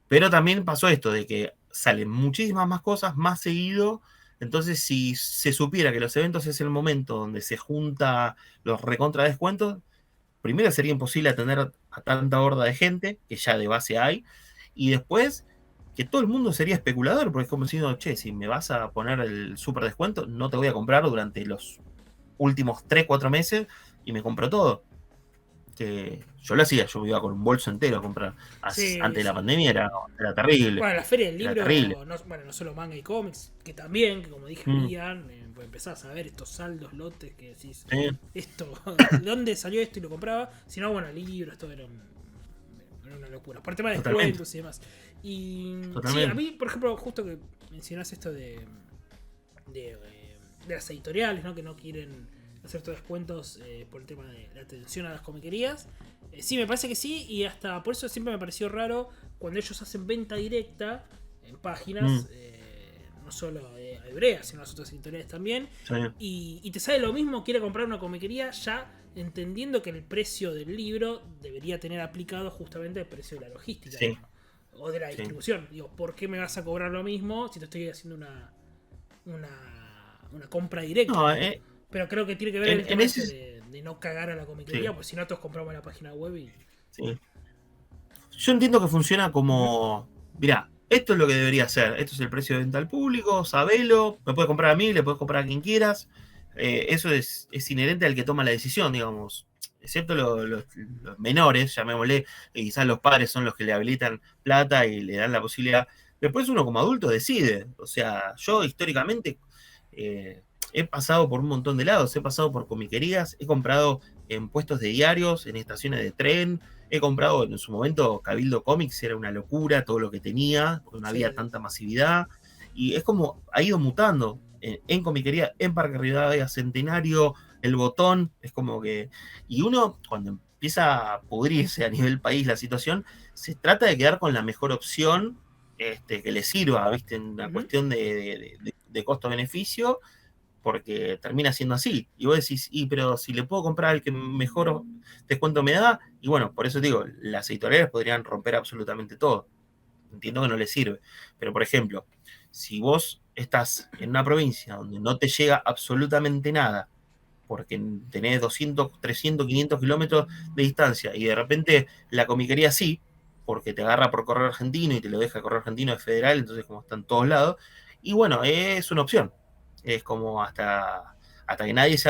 pero también pasó esto de que salen muchísimas más cosas más seguido. Entonces, si se supiera que los eventos es el momento donde se junta los recontra descuentos, primero sería imposible atender a tanta horda de gente, que ya de base hay, y después que todo el mundo sería especulador, porque es como diciendo, che, si me vas a poner el super descuento, no te voy a comprar durante los últimos 3 4 meses y me compro todo. Que yo lo hacía, yo me iba con un bolso entero a comprar. Antes Sí, de la sí. pandemia era terrible, Bueno, la feria del era terrible. libro, no, bueno, no solo manga y cómics, que también, que como dije, Mm, habían, pues empezás a ver estos saldos, lotes que decís, sí, esto, ¿de dónde salió esto y lo compraba? Si no, bueno, libros, todo era una locura. Por tema de totalmente, descuentos y demás. Y sí, a totalmente. mí, por ejemplo, justo que mencionás esto de, de las editoriales, ¿no? Que no quieren hacer estos descuentos por el tema de la atención a las comiquerías. Sí, me parece que sí, y hasta por eso siempre me pareció raro cuando ellos hacen venta directa en páginas, Mm, no solo a Hebrea, sino a las otras editoriales también, sí, y te sale lo mismo, quiere comprar una comiquería ya entendiendo que el precio del libro debería tener aplicado justamente el precio de la logística, sí, digamos, o de la sí. distribución. Digo, ¿por qué me vas a cobrar lo mismo si te estoy haciendo una compra directa, No, digamos? Pero creo que tiene que ver el en tema ese. este de no cagar a la comiquería, Sí, pues si no todos compramos la página web y... sí. Yo entiendo que funciona Ujú. como. Mirá, esto es lo que debería hacer, esto es el precio de venta al público, sabelo, me puedes comprar a mí, le puedes comprar a quien quieras. Eso es inherente al que toma la decisión, digamos, excepto los menores, llamémosle, que quizás los padres son los que le habilitan plata y le dan la posibilidad. Después uno como adulto decide, o sea, yo históricamente he pasado por un montón de lados, he pasado por comiquerías, he comprado en puestos de diarios, en estaciones de tren, he comprado en su momento Cabildo Comics, era una locura todo lo que tenía, porque no había Sí. tanta masividad, y es como ha ido mutando en comiquería, en Parque Rivadavia, Centenario, El Botón, es como que... Y uno, cuando empieza a pudrirse a nivel país la situación, se trata de quedar con la mejor opción que le sirva, ¿viste? En una cuestión de costo-beneficio, porque termina siendo así. Y vos decís, pero si le puedo comprar al que mejor descuento me da, y bueno, por eso digo, las editoriales podrían romper absolutamente todo. Entiendo que no les sirve. Pero, por ejemplo, si vos estás en una provincia donde no te llega absolutamente nada, porque tenés 200, 300, 500 kilómetros de distancia, y de repente la comiquería sí, porque te agarra por correo argentino y te lo deja correo argentino, es federal, entonces como está en todos lados, y bueno, es una opción. Es como hasta que nadie se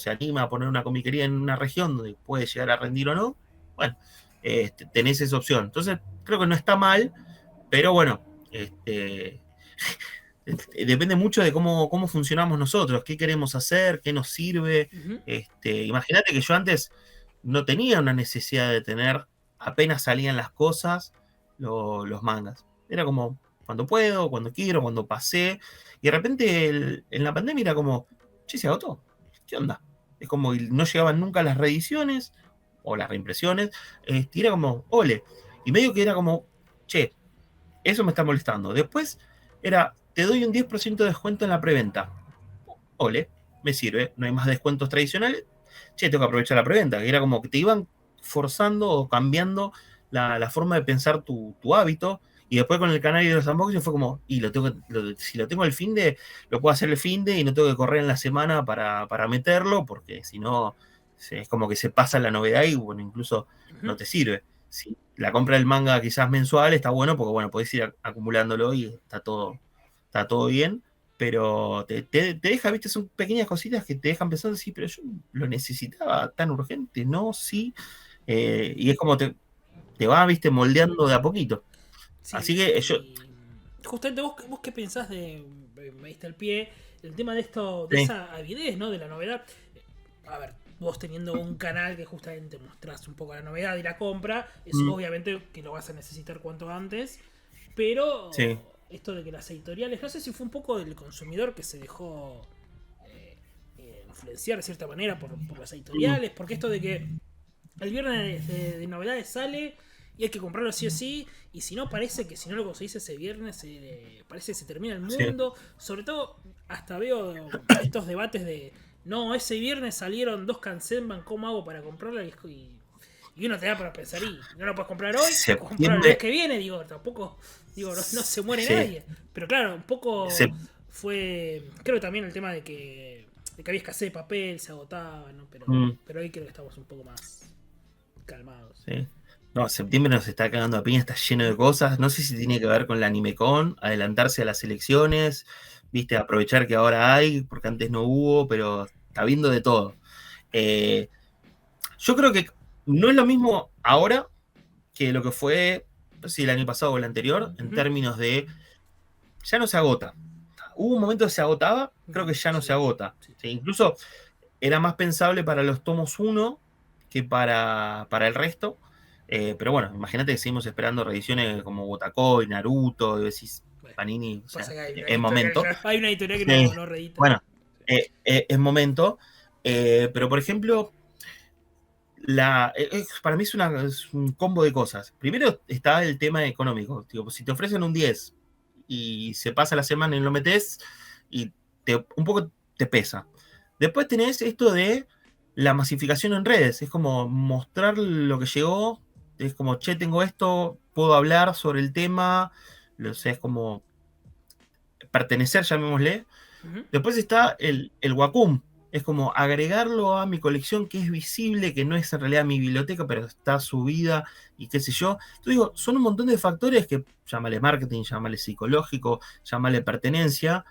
anima a poner una comiquería en una región donde puede llegar a rendir o no, bueno, tenés esa opción. Entonces, creo que no está mal, pero bueno, depende mucho de cómo funcionamos nosotros, qué queremos hacer, qué nos sirve. Ujú. Imagínate que yo antes no tenía una necesidad de tener, apenas salían las cosas, los mangas. Era como cuando puedo, cuando quiero, cuando pasé. Y de repente en la pandemia era como, che, se agotó. ¿Qué onda? Es como no llegaban nunca las reediciones o las reimpresiones. Y era como, ole. Y medio que era como, che, eso me está molestando. Después era, te doy un 10% de descuento en la preventa. Ole, me sirve, no hay más descuentos tradicionales. Che, tengo que aprovechar la preventa. Que era como que te iban forzando o cambiando la forma de pensar tu hábito. Y después con el canal de los unboxings fue como, y si lo tengo el fin de, lo puedo hacer el fin de y no tengo que correr en la semana para meterlo, porque si no, es como que se pasa la novedad y bueno, incluso no Ujú. te sirve. Si la compra del manga quizás mensual está bueno porque bueno, podés ir acumulándolo y está todo bien, pero te deja, viste, son pequeñas cositas que te dejan pensando, sí, pero yo lo necesitaba tan urgente, no, sí, y es como te va, viste, moldeando de a poquito. Así Sí, que yo, y justamente vos qué pensás de, me diste el pie, el tema de esto, de sí, esa avidez, ¿no? De la novedad. A ver, vos teniendo un canal que justamente mostrás un poco la novedad y la compra, es mm, obviamente que lo vas a necesitar cuanto antes, sí, pero esto de que las editoriales, no sé si fue un poco del consumidor que se dejó eh, influenciar de cierta manera por las mm, editoriales, porque esto de que el viernes de novedades sale y hay que comprarlo sí o sí. Y si no, parece que si no lo conseguís ese viernes, parece que se termina el sí, mundo. Sobre todo, hasta veo estos debates de no, ese viernes salieron dos Kansenban, ¿cómo hago para comprarlo? Y uno te da para pensar, y no lo puedes comprar hoy, comprar el mes septiembre, que viene. Digo, tampoco, digo, no se muere sí, nadie. Pero claro, un poco sep- fue, creo que también el tema de que había escasez de papel, se agotaba, ¿no? mm, Pero hoy creo que estamos un poco más calmados. sí. No, septiembre nos está cagando a piña, está lleno de cosas. No sé si tiene que ver con la AnimeCon, adelantarse a las elecciones, viste, aprovechar que ahora hay, porque antes no hubo, pero está viendo de todo. Eh, yo creo que no es lo mismo ahora que lo que fue, no sé si el año pasado o el anterior, en Ujú. términos de ya no se agota. Hubo un momento que se agotaba, creo que ya no se Sí, agota. sí. Sí, incluso era más pensable para los tomos uno que para el resto. Pero bueno, imagínate que seguimos esperando reediciones como Wotakoi, Naruto, y decís, Bueno, Panini, o pasa sea, que hay una es editorial, momento. hay una editorial que Sí, no reedita. bueno, es momento. Pero por ejemplo, para mí es un combo de cosas. Primero está el tema económico. Digo, si te ofrecen un 10 y se pasa la semana y lo metes y un poco te pesa. Después tenés esto de la masificación en redes. Es como mostrar lo que llegó. Es como, che, tengo esto, puedo hablar sobre el tema. O sea, es como pertenecer, llamémosle. Ujú. Después está el Wacom. Es como agregarlo a mi colección que es visible, que no es en realidad mi biblioteca, pero está subida y qué sé yo. Entonces digo, son un montón de factores que, llámale marketing, llámale psicológico, llámale pertenencia,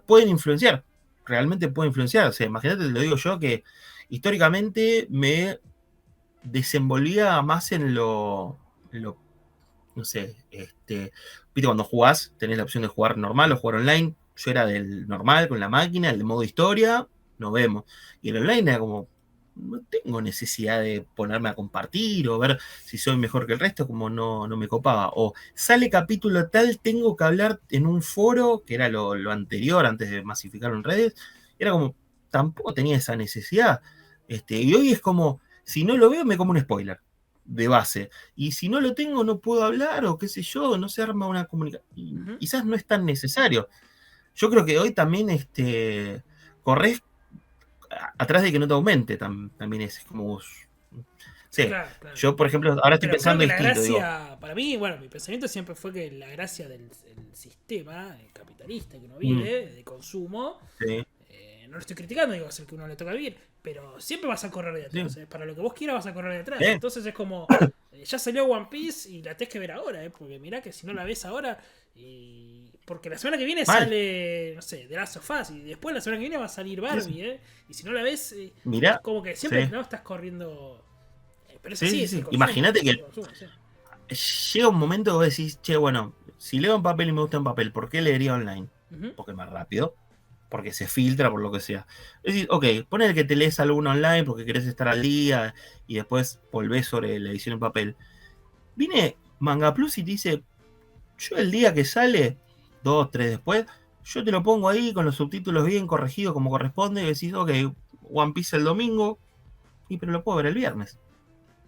pueden influenciar. Realmente pueden influenciar. O sea, imagínate, te lo digo yo, que históricamente me desenvolvía más en lo no sé, viste, cuando jugás, tenés la opción de jugar normal o jugar online. Yo era del normal con la máquina, el de modo historia, nos vemos. Y el online era como, no tengo necesidad de ponerme a compartir o ver si soy mejor que el resto, como no me copaba. O sale capítulo tal, tengo que hablar en un foro, que era lo anterior, antes de masificarlo en redes. Era como, tampoco tenía esa necesidad. Y hoy es como, si no lo veo, me como un spoiler de base. Y si no lo tengo, no puedo hablar o qué sé yo, no se arma una comunicación. Ujú. Quizás no es tan necesario. Yo creo que hoy también corres atrás de que no te aumente, también es como... Sí, Claro, claro. yo por ejemplo, ahora estoy Pero creo pensando que la distinto, digo, gracia, para mí, bueno, mi pensamiento siempre fue que la gracia del el sistema el capitalista que uno mm, vive, de consumo, sí, no lo estoy criticando, digo, es el que uno le toca vivir, pero siempre vas a correr de sí, atrás, para lo que vos quieras vas a correr de atrás. sí, Entonces es como, ya salió One Piece y la tenés que ver ahora, porque mirá que si no la ves ahora, porque la semana que viene mal. sale, no sé, The Last of Us, y después la semana que viene va a salir Sí, sí. Barbie, y si no la ves, es Mirá, como que sí, siempre no estás corriendo. Pero es sí, así, sí, es el sí. consumo, Imagínate es el que consumo, sí. llega un momento que vos decís, che, bueno, si leo en papel y me gusta en papel, ¿por qué leería online? Ujú. Porque es más rápido, porque se filtra, por lo que sea. Es decir, ok, ponele que te lees alguno online porque querés estar al día y después volvés sobre la edición en papel. Viene Manga Plus y te dice, yo el día que sale, 2, 3 después, yo te lo pongo ahí con los subtítulos bien corregidos como corresponde y decís, ok, One Piece el domingo, y pero lo puedo ver el viernes.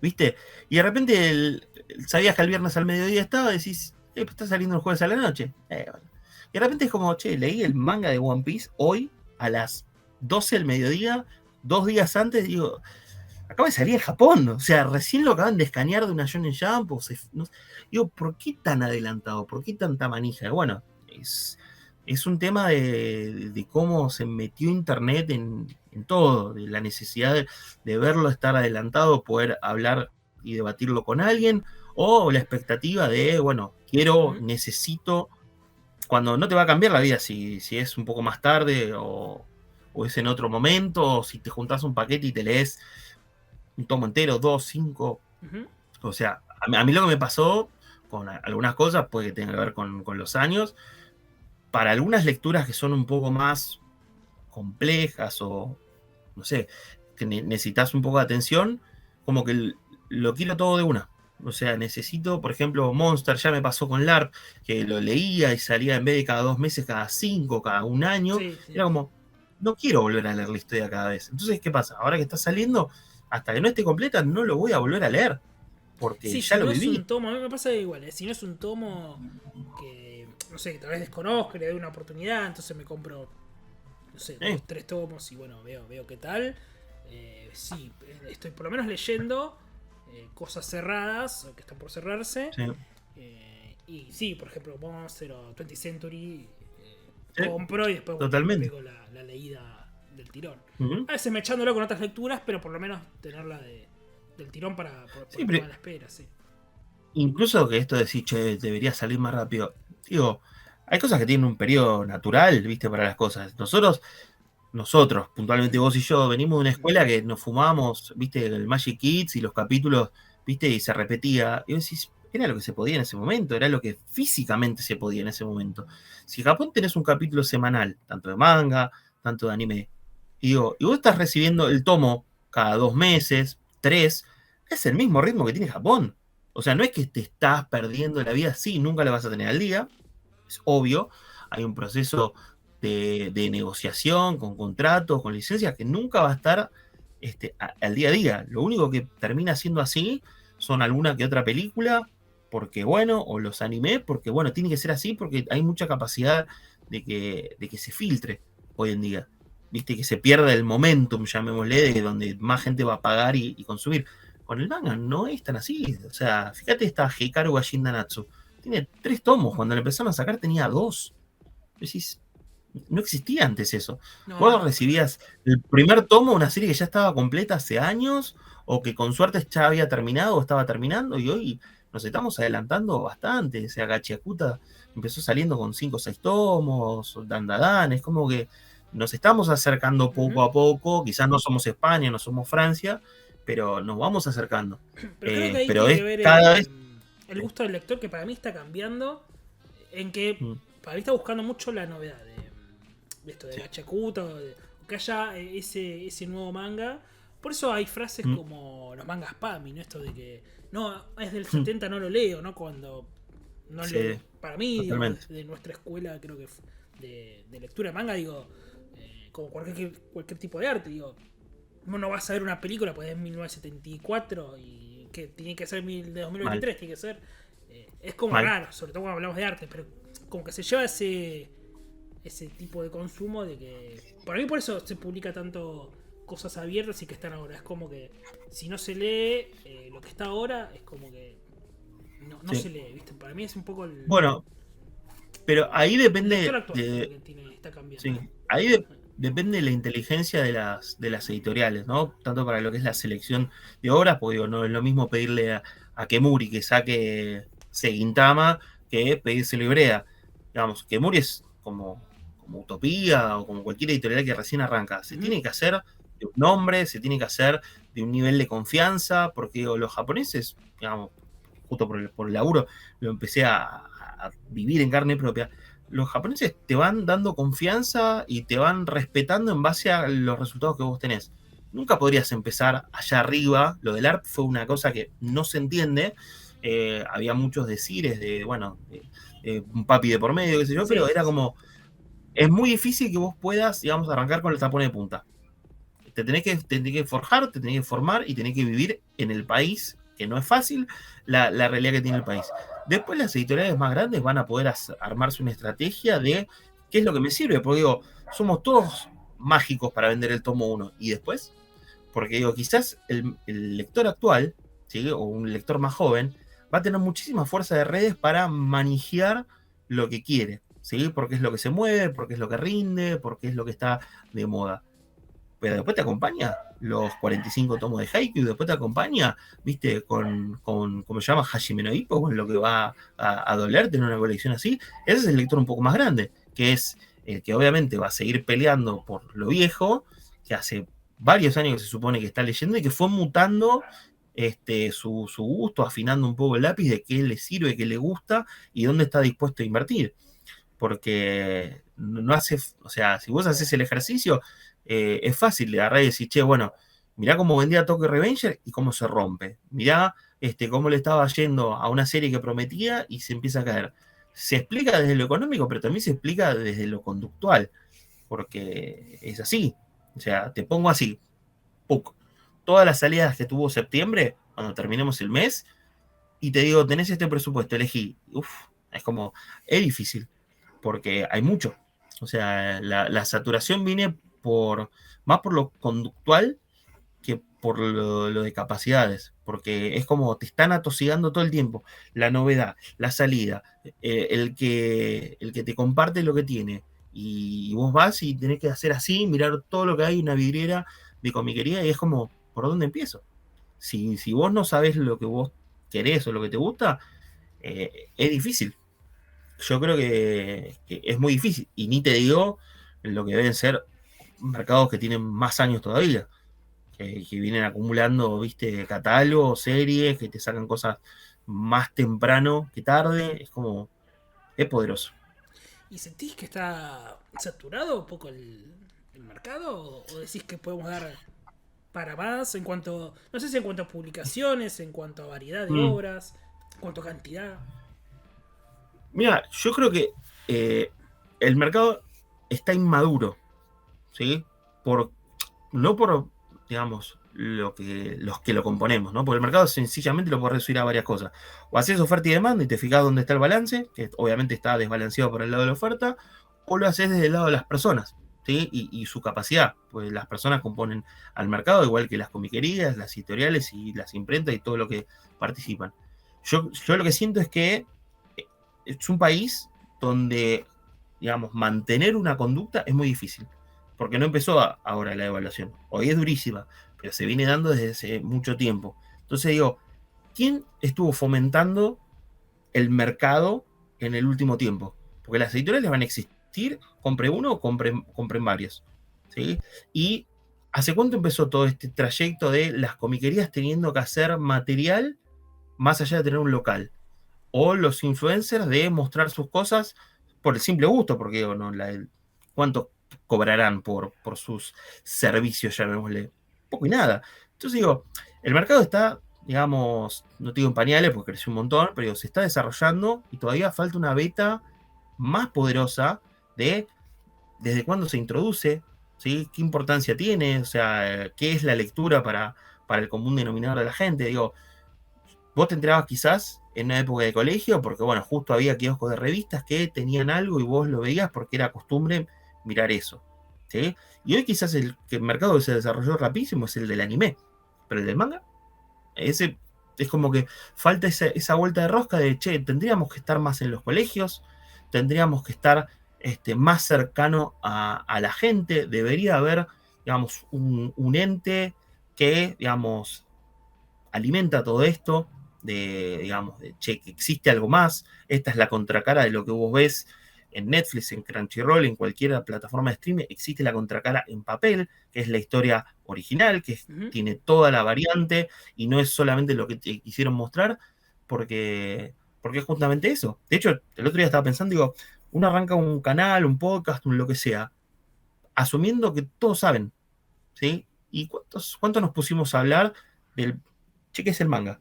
¿Viste? Y de repente sabías que el viernes al mediodía estaba, decís, pues está saliendo el jueves a la noche. Bueno. Y de repente es como, che, leí el manga de One Piece hoy a las 12 del mediodía, 2 días antes, digo, acaba de salir en Japón, o sea, recién lo acaban de escanear de una Shonen Jump, digo, ¿por qué tan adelantado? ¿Por qué tanta manija? Bueno, es un tema de cómo se metió Internet en todo, de la necesidad de verlo estar adelantado, poder hablar y debatirlo con alguien, o la expectativa de, bueno, quiero, Ujú. necesito, cuando no te va a cambiar la vida si es un poco más tarde o es en otro momento, o si te juntás un paquete y te lees un tomo entero, dos, cinco. Ujú. O sea, a mí lo que me pasó con algunas cosas puede que tenga que ver con los años. Para algunas lecturas que son un poco más complejas o, no sé, que necesitas un poco de atención, como que lo quiero todo de una. O sea, necesito, por ejemplo, Monster, ya me pasó con LARP, que lo leía y salía en vez de cada 2 meses, cada 5, cada un año. Sí, sí. Era como, no quiero volver a leer la historia cada vez. Entonces, ¿qué pasa? Ahora que está saliendo, hasta que no esté completa, no lo voy a volver a leer, porque Sí, ya si lo no es un viví. tomo, a mí me pasa igual, si no es un tomo que, no sé, que tal vez desconozco, le doy una oportunidad, entonces me compro, no sé, ¿Eh? 2, 3 tomos y bueno, veo qué tal. Sí, estoy por lo menos leyendo cosas cerradas o que están por cerrarse. Sí, Y sí, por ejemplo, Monster o 20th Century, sí, compro y después, bueno, me totalmente. pego la leída del tirón. Ujú. A veces me echándolo con otras lecturas, pero por lo menos tenerla del tirón por Sí, el tema pero de la espera, sí. incluso que esto de decir, che, debería salir más rápido. Digo, hay cosas que tienen un periodo natural, viste, para las cosas. Nosotros, puntualmente vos y yo, venimos de una Ujú. escuela que nos fumábamos, viste, el Magic Kids y los capítulos, viste, y se repetía. Y vos decís, era lo que se podía en ese momento, era lo que físicamente se podía en ese momento. Si en Japón tenés un capítulo semanal, tanto de manga, tanto de anime, y vos estás recibiendo el tomo cada 2 meses, tres, es el mismo ritmo que tiene Japón. O sea, no es que te estás perdiendo la vida, sí, nunca la vas a tener al día, es obvio, hay un proceso de negociación, con contratos, con licencias, que nunca va a estar al día a día. Lo único que termina siendo así son alguna que otra película, porque bueno, o los animé, porque bueno, tiene que ser así, porque hay mucha capacidad de que se filtre hoy en día. Viste, que se pierda el momentum, llamémosle, de donde más gente va a pagar y consumir. Con el manga no es tan así. O sea, fíjate esta Hikaru Gashin Danatsu. Tiene 3 tomos. Cuando le empezaron a sacar tenía 2. Decís, No existía antes eso. No, Vos no, para nada. recibías el primer tomo, una serie que ya estaba completa hace años, o que con suerte ya había terminado o estaba terminando, y hoy nos estamos adelantando bastante. O sea, Gachiakuta empezó saliendo con 5 o 6 tomos, Dandadan, es como que nos estamos acercando Ujú. poco a poco. Quizás no somos España, no somos Francia, pero nos vamos acercando. Pero creo que ahí Pero tiene que es ver cada vez. el gusto del lector, que para mí está cambiando, en que Mm, para mí está buscando mucho la novedad de esto de sí. Gachakuta, o que haya ese nuevo manga. Por eso hay frases Mm, como los mangas Pami, ¿no? Esto de que no, es del mm, 70, no lo leo, ¿no? Cuando no le, sí, para mí, digo, totalmente. de nuestra escuela, creo que de lectura de manga, digo, como cualquier tipo de arte, digo, no vas a ver una película, pues es 1974 y que tiene que ser de Mal, 2023, tiene que ser. Es como mal. raro, sobre todo cuando hablamos de arte, pero como que se lleva ese tipo de consumo de que. Para mí, por eso se publica tanto cosas abiertas y que están ahora. Es como que si no se lee lo que está ahora, es como que no se Sí. lee, ¿viste? Para mí es un poco Bueno, pero ahí el lector depende actual lo de, que está cambiando. sí, ahí depende de la inteligencia de las editoriales, ¿no? Tanto para lo que es la selección de obras, porque digo, no es lo mismo pedirle a Kemuri que saque Seguintama que pedírselo a Ibrea. Digamos, Kemuri es como Utopía o como cualquier editorial que recién arranca. Se Ujú. tiene que hacer de un nombre, se tiene que hacer de un nivel de confianza, porque digo, los japoneses, digamos, justo por el laburo, lo empecé a vivir en carne propia. Los japoneses te van dando confianza y te van respetando en base a los resultados que vos tenés. Nunca podrías empezar allá arriba. Lo del ARP fue una cosa que no se entiende. Había muchos decires de, bueno, un papi de por medio, qué sé yo, Sí, pero sí, era sí. como, es muy difícil que vos puedas, digamos, arrancar con el tapón de punta. Tenés que forjar, te tenés que formar y tenés que vivir en el país, que no es fácil, la realidad que tiene el país. Después las editoriales más grandes van a poder armarse una estrategia de qué es lo que me sirve, porque digo, somos todos mágicos para vender el tomo uno. Y después, porque digo, quizás el lector actual, ¿sí? O un lector más joven, va a tener muchísima fuerza de redes para manejar lo que quiere, ¿sí? Porque es lo que se mueve, porque es lo que rinde, porque es lo que está de moda, pero después te acompaña los 45 tomos de Haikyuu, después te acompaña, viste, como se llama Hajime no Ippo, con lo que va a doler tener una colección así. Ese es el lector un poco más grande, que es el que obviamente va a seguir peleando por lo viejo, que hace varios años que se supone que está leyendo y que fue mutando su gusto, afinando un poco el lápiz de qué le sirve, qué le gusta y dónde está dispuesto a invertir, porque no hace, o sea, si vos haces el ejercicio, es fácil de agarrar y decir, che, bueno, mirá cómo vendía Tokyo Revenger y cómo se rompe. Mirá cómo le estaba yendo a una serie que prometía y se empieza a caer. Se explica desde lo económico, pero también se explica desde lo conductual, porque es así. O sea, te pongo así, ¡puc! Todas las salidas que tuvo septiembre, cuando terminemos el mes, y te digo, tenés este presupuesto, elegí. Uf, es como, es difícil porque hay mucho. O sea, la saturación viene más por lo conductual que por lo de capacidades, porque es como te están atosigando todo el tiempo. La novedad, la salida, el que te comparte lo que tiene. Y vos vas y tenés que hacer así, mirar todo lo que hay, una vidriera de comiquería, y es como, ¿por dónde empiezo? Si vos no sabés lo que vos querés o lo que te gusta, es difícil. Yo creo que es muy difícil. Y ni te digo lo que deben ser mercados que tienen más años todavía, que vienen acumulando, viste, catálogos, series, que te sacan cosas más temprano que tarde. Es como, es poderoso. ¿Y sentís que está saturado un poco el mercado? ¿O decís que podemos dar para más en cuanto, no sé si en cuanto a publicaciones, en cuanto a variedad de Mm. obras, en cuanto a cantidad? Mira, yo creo que eh, el mercado está inmaduro, ¿sí? Por, no por, digamos, los que lo componemos, ¿no? Porque el mercado sencillamente lo puede reducir a varias cosas. O haces oferta y demanda y te fijas dónde está el balance, que obviamente está desbalanceado por el lado de la oferta, o lo haces desde el lado de las personas, ¿sí? Y su capacidad, pues las personas componen al mercado, igual que las comiquerías, las editoriales y las imprentas y todo lo que participan. Yo lo que siento es que es un país donde, digamos, mantener una conducta es muy difícil, porque no empezó ahora la evaluación. Hoy es durísima, pero se viene dando desde hace mucho tiempo. Entonces digo, ¿quién estuvo fomentando el mercado en el último tiempo? Porque las editoriales van a existir, compre uno o compren varios, ¿sí? Y ¿hace cuánto empezó todo este trayecto de las comiquerías teniendo que hacer material más allá de tener un local? O los influencers de mostrar sus cosas por el simple gusto, porque digo, ¿no? ¿Cuánto cobrarán por sus servicios, llamémosle? Poco y nada. Entonces digo, el mercado está, digamos, no te digo en pañales porque creció un montón, pero digo, se está desarrollando y todavía falta una beta más poderosa de desde cuándo se introduce, ¿sí? ¿Qué importancia tiene? O sea, ¿qué es la lectura para el común denominador de la gente? Digo, vos te enterabas quizás en una época de colegio, porque bueno, justo había kioscos de revistas que tenían algo y vos lo veías porque era costumbre mirar eso, ¿sí? Y hoy quizás el mercado que se desarrolló rapidísimo es el del anime, pero el del manga, ese es como que falta esa vuelta de rosca de, che, tendríamos que estar más en los colegios, tendríamos que estar más cercano a la gente, debería haber, digamos, un ente que, digamos, alimenta todo esto, digamos, che, que existe algo más, esta es la contracara de lo que vos ves en Netflix, en Crunchyroll, en cualquier plataforma de streaming, existe la contracara en papel, que es la historia original, que tiene toda la variante, y no es solamente lo que te quisieron mostrar, porque es justamente eso. De hecho, el otro día estaba pensando, digo, uno arranca un canal, un podcast, un lo que sea, asumiendo que todos saben, ¿sí? ¿Y cuántos nos pusimos a hablar del, che, qué es el manga?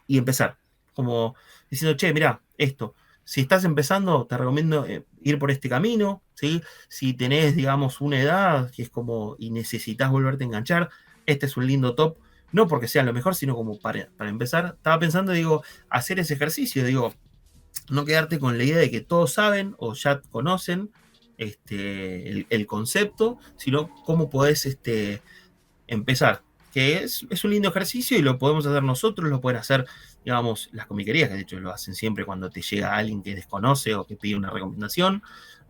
Y empezar, como diciendo, che, mira, esto, si estás empezando, te recomiendo ir por este camino, ¿sí? Si tenés, digamos, una edad que es como y necesitas volverte a enganchar, este es un lindo top, no porque sea lo mejor, sino como para empezar. Estaba pensando, digo, hacer ese ejercicio, digo, no quedarte con la idea de que todos saben o ya conocen el concepto, sino cómo podés empezar, que es un lindo ejercicio y lo podemos hacer nosotros, lo pueden hacer, digamos, las comiquerías, que de hecho lo hacen siempre cuando te llega alguien que desconoce o que pide una recomendación,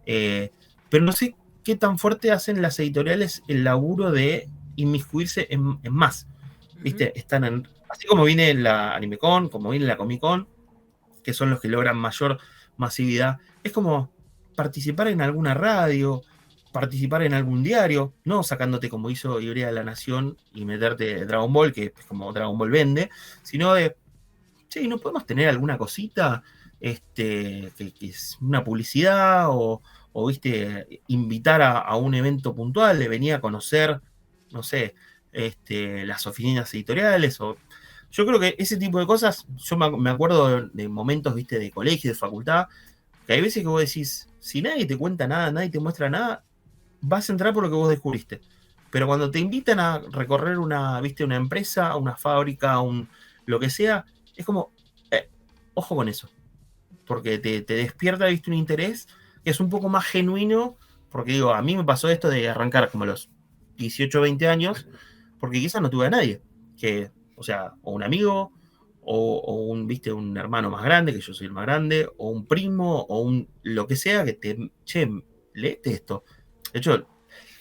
pero no sé qué tan fuerte hacen las editoriales el laburo de inmiscuirse en más, ¿viste? Están así como viene la AnimeCon, como viene la Comic Con, que son los que logran mayor masividad, es como participar en alguna radio, participar en algún diario, no sacándote como hizo Ibrea de la Nación y meterte Dragon Ball, que es como Dragon Ball vende, sino de, che, ¿no podemos tener alguna cosita que es una publicidad o viste, invitar a un evento puntual, de venir a conocer, no sé, las oficinas editoriales o... Yo creo que ese tipo de cosas, yo me acuerdo de momentos, viste, de colegio, de facultad, que hay veces que vos decís, si nadie te cuenta nada, nadie te muestra nada, vas a entrar por lo que vos descubriste. Pero cuando te invitan a recorrer ¿viste? Una empresa, una fábrica, lo que sea, es como, ojo con eso. Porque te despierta, viste, un interés que es un poco más genuino. Porque digo, a mí me pasó esto de arrancar como a los 18 o 20 años, porque quizás no tuve a nadie. O sea, o un amigo, o ¿viste? Un hermano más grande, que yo soy el más grande, o un primo, o lo que sea, que che, léete esto. De hecho,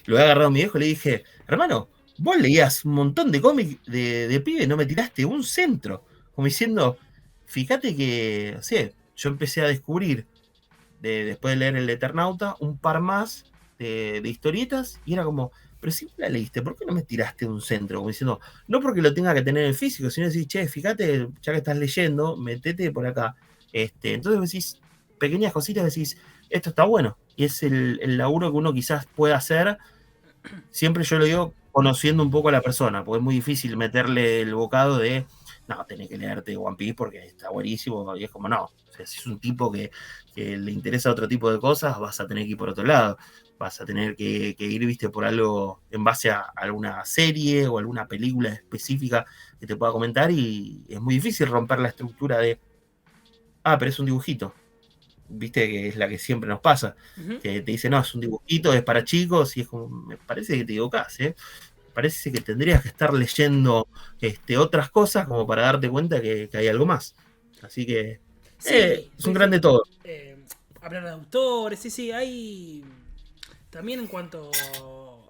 lo he agarrado a mi viejo y le dije, hermano, vos leías un montón de cómics de pibe y no me tiraste un centro. Como diciendo, fíjate que, yo empecé a descubrir, después de leer El Eternauta, un par más de historietas y era como, pero si la leíste, ¿por qué no me tiraste un centro? Como diciendo, no porque lo tenga que tener en físico, sino decir, che, fíjate, ya que estás leyendo, metete por acá. Entonces decís, pequeñas cositas, decís, esto está bueno. Y es el laburo que uno quizás pueda hacer. Siempre yo lo digo conociendo un poco a la persona, porque es muy difícil meterle el bocado de, no, tenés que leerte One Piece porque está buenísimo, y es como, no, o sea, si es un tipo que le interesa otro tipo de cosas, vas a tener que ir por otro lado, vas a tener que ir, viste, por algo en base a alguna serie o alguna película específica que te pueda comentar, y es muy difícil romper la estructura de, pero es un dibujito. Viste que es la que siempre nos pasa, que te dice, no, es un dibujito, es para chicos, y es como, me parece que te equivocás, parece que tendrías que estar leyendo otras cosas como para darte cuenta que hay algo más. Así que sí, es un grande todo. hablar de autores, sí, hay... También en cuanto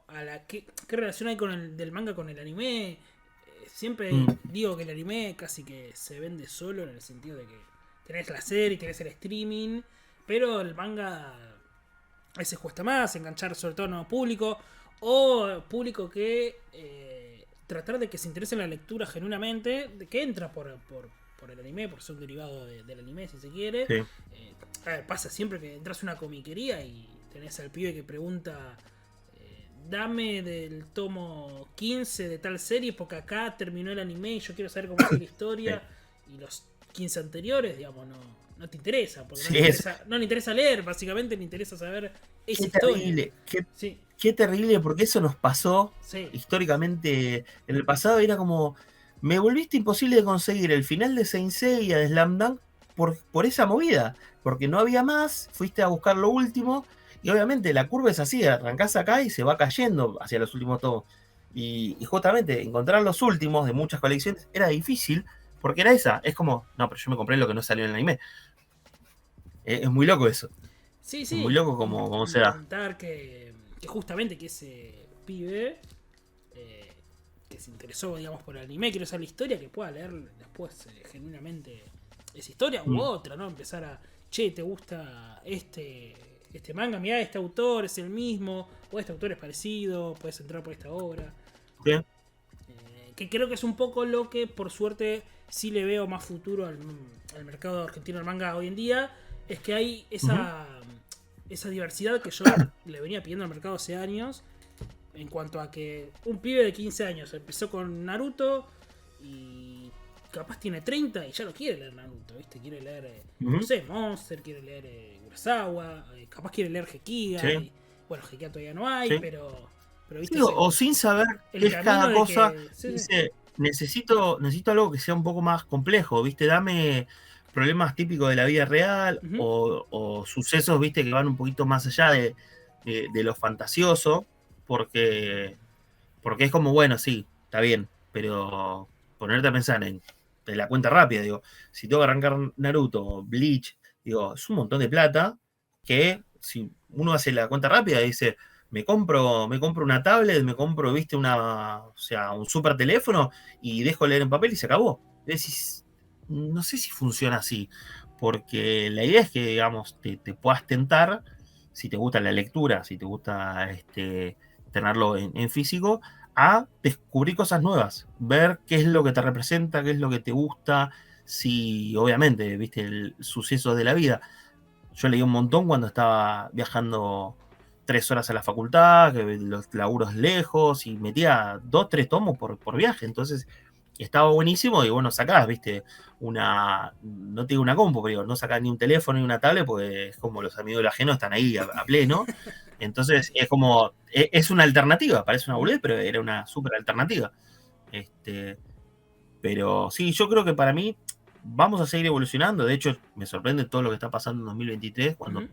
a qué relación hay con del manga con el anime, siempre digo que el anime casi que se vende solo en el sentido de que tenés la serie, tenés el streaming, pero el manga a veces cuesta más enganchar sobre todo a nuevo público o público que tratar de que se interese en la lectura genuinamente, de que entra por el anime, por ser un derivado del anime si se quiere. Sí. A ver, pasa siempre que entras a una comiquería y tenés al pibe que pregunta dame del tomo 15 de tal serie porque acá terminó el anime y yo quiero saber cómo es la historia y los 15 anteriores, digamos, no te interesa, porque no le interesa leer, básicamente le interesa saber esa historia. Terrible, qué terrible, porque eso nos pasó históricamente en el pasado. Era como, me volviste imposible de conseguir el final de Saint Seiya, de Slam Dunk, por esa movida, porque no había más, fuiste a buscar lo último, y obviamente la curva es así, arrancás acá y se va cayendo hacia los últimos tomos. Y justamente encontrar los últimos de muchas colecciones era difícil, porque era esa, es como, no, pero yo me compré lo que no salió en el anime. Es muy loco eso. Sí. Es muy loco como se da. Intentar que justamente que ese pibe que se interesó, digamos, por el anime, quiere saber la historia, que pueda leer después genuinamente esa historia u otra, ¿no? Empezar a, che, ¿te gusta este manga? Mirá, este autor es el mismo, o este autor es parecido, puedes entrar por esta obra. Sí. Que creo que es un poco lo que, por suerte, sí le veo más futuro al mercado argentino del manga hoy en día, es que hay esa diversidad que yo le venía pidiendo al mercado hace años, en cuanto a que un pibe de 15 años empezó con Naruto y capaz tiene 30 y ya no quiere leer Naruto, ¿viste? Quiere leer, no sé, Monster, quiere leer Urasawa, capaz quiere leer Gekiga. Sí. Bueno, Gekiga todavía no hay, pero ¿viste? Sí, o sin saber qué es cada cosa, dice, necesito algo que sea un poco más complejo, ¿viste? Dame problemas típicos de la vida real o sucesos, ¿viste? Que van un poquito más allá de lo fantasioso, porque es como, bueno, sí, está bien, pero ponerte a pensar en la cuenta rápida, digo, si tengo que arrancar Naruto, Bleach, digo, es un montón de plata que si uno hace la cuenta rápida y dice, me compro una tablet, me compro, viste, un super teléfono y dejo leer en papel y se acabó. Decís, no sé si funciona así, porque la idea es que, digamos, te puedas tentar, si te gusta la lectura, si te gusta tenerlo en físico, a descubrir cosas nuevas, ver qué es lo que te representa, qué es lo que te gusta, si obviamente, viste, el suceso de la vida. Yo leí un montón cuando estaba viajando 3 horas a la facultad, que los laburos lejos, y metía 2, 3 tomos por viaje, entonces estaba buenísimo, y bueno, sacás, viste, no te digo una compu, pero digo, no sacás ni un teléfono ni una tablet, porque es como los amigos del ajeno están ahí a pleno, entonces es como, es una alternativa, parece una boludez, pero era una súper alternativa. Pero sí, yo creo que para mí vamos a seguir evolucionando, de hecho me sorprende todo lo que está pasando en 2023, cuando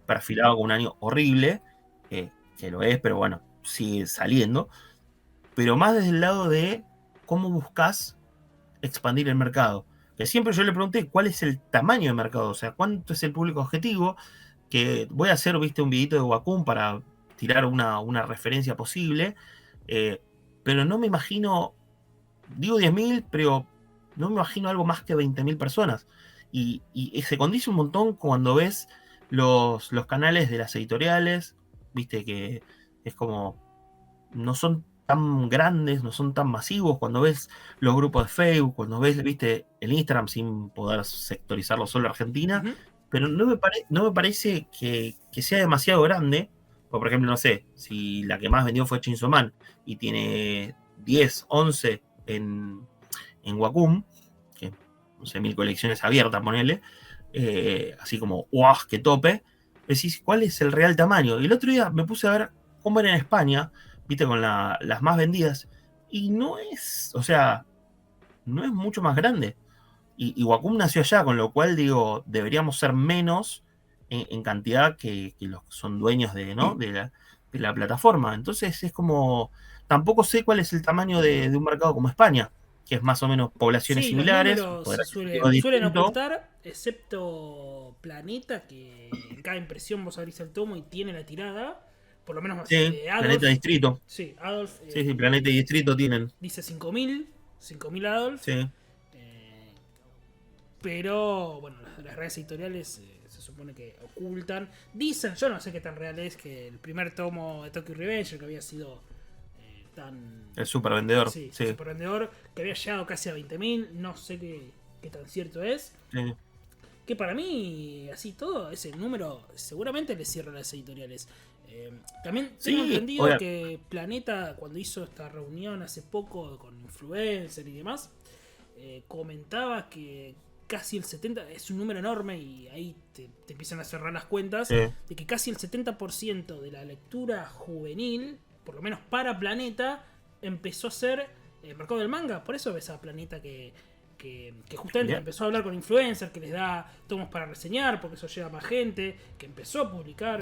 perfilaba con un año horrible, que lo es, pero bueno, sigue saliendo, pero más desde el lado de cómo buscas expandir el mercado. Que siempre yo le pregunté cuál es el tamaño del mercado, o sea, cuánto es el público objetivo, que voy a hacer, viste, un videito de Wacom para tirar una referencia posible, pero no me imagino, digo 10.000, pero no me imagino algo más que 20.000 personas. Y se condice un montón cuando ves los canales de las editoriales, viste, que es como, no son tan grandes, no son tan masivos, cuando ves los grupos de Facebook, cuando ves, viste, el Instagram, sin poder sectorizarlo solo Argentina, pero no me parece que sea demasiado grande, por ejemplo, no sé, si la que más vendió fue Chainsaw Man y tiene 10, 11 en Wacom, que no sé, 1000 colecciones abiertas, ponele, así como, ¡guau! ¡Qué tope! Decís, ¿cuál es el real tamaño? Y el otro día me puse a ver cómo era en España, viste, con las más vendidas, y no es, o sea, no es mucho más grande. Y Wacom nació allá, con lo cual, digo, deberíamos ser menos en cantidad que los que son dueños de la plataforma. Entonces es como, tampoco sé cuál es el tamaño de un mercado como España, que es más o menos poblaciones similares. Los números se suelen ocultar, excepto Planeta, que cada impresión vos abrís el tomo y tiene la tirada. Por lo menos Sí, Adolf. Planeta Distrito. Sí, Adolf. Sí, Planeta y Distrito tienen. Dice 5.000 Adolf. Sí. Pero, bueno, las redes editoriales se supone que ocultan. Dicen, yo no sé qué tan real es, que el primer tomo de Tokyo Revenger, que había sido tan... El super vendedor. Sí, Sí. super vendedor, que había llegado casi a 20.000, no sé qué tan cierto es. Sí. Que para mí, así todo, ese número seguramente le cierra a las editoriales. También tengo entendido que Planeta, cuando hizo esta reunión hace poco con influencers y demás, comentaba que casi el 70%, es un número enorme y ahí te empiezan a cerrar las cuentas, de que casi el 70% de la lectura juvenil, por lo menos para Planeta, empezó a ser el mercado del manga. Por eso ves a Planeta que justamente empezó a hablar con influencers, que les da tomos para reseñar, porque eso lleva más gente, que empezó a publicar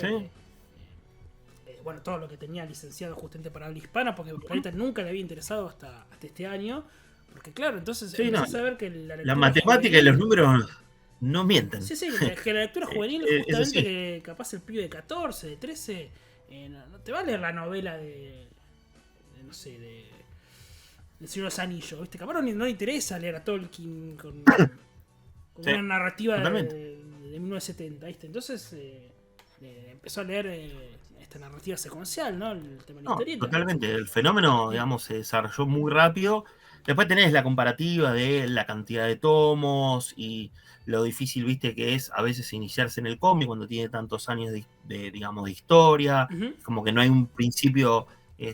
bueno, todo lo que tenía licenciado justamente para habla hispana, porque Planeta nunca le había interesado hasta este año. Porque claro, entonces empezás a ver que la matemática juvenil, y los números no mienten. Sí, que la lectura juvenil justamente que capaz el pibe de 14, de 13, no te va a leer la novela de no sé, de El Señor de los Anillos, ¿viste? Capaz no le interesa leer a Tolkien con una narrativa de 1970, ¿viste? Entonces empezó a leer esta narrativa secuencial, ¿no? El tema de la historieta. Totalmente, el fenómeno, digamos, se desarrolló muy rápido. Después tenés la comparativa de la cantidad de tomos y lo difícil, viste, que es a veces iniciarse en el cómic cuando tiene tantos años digamos, de historia. Como que no hay un principio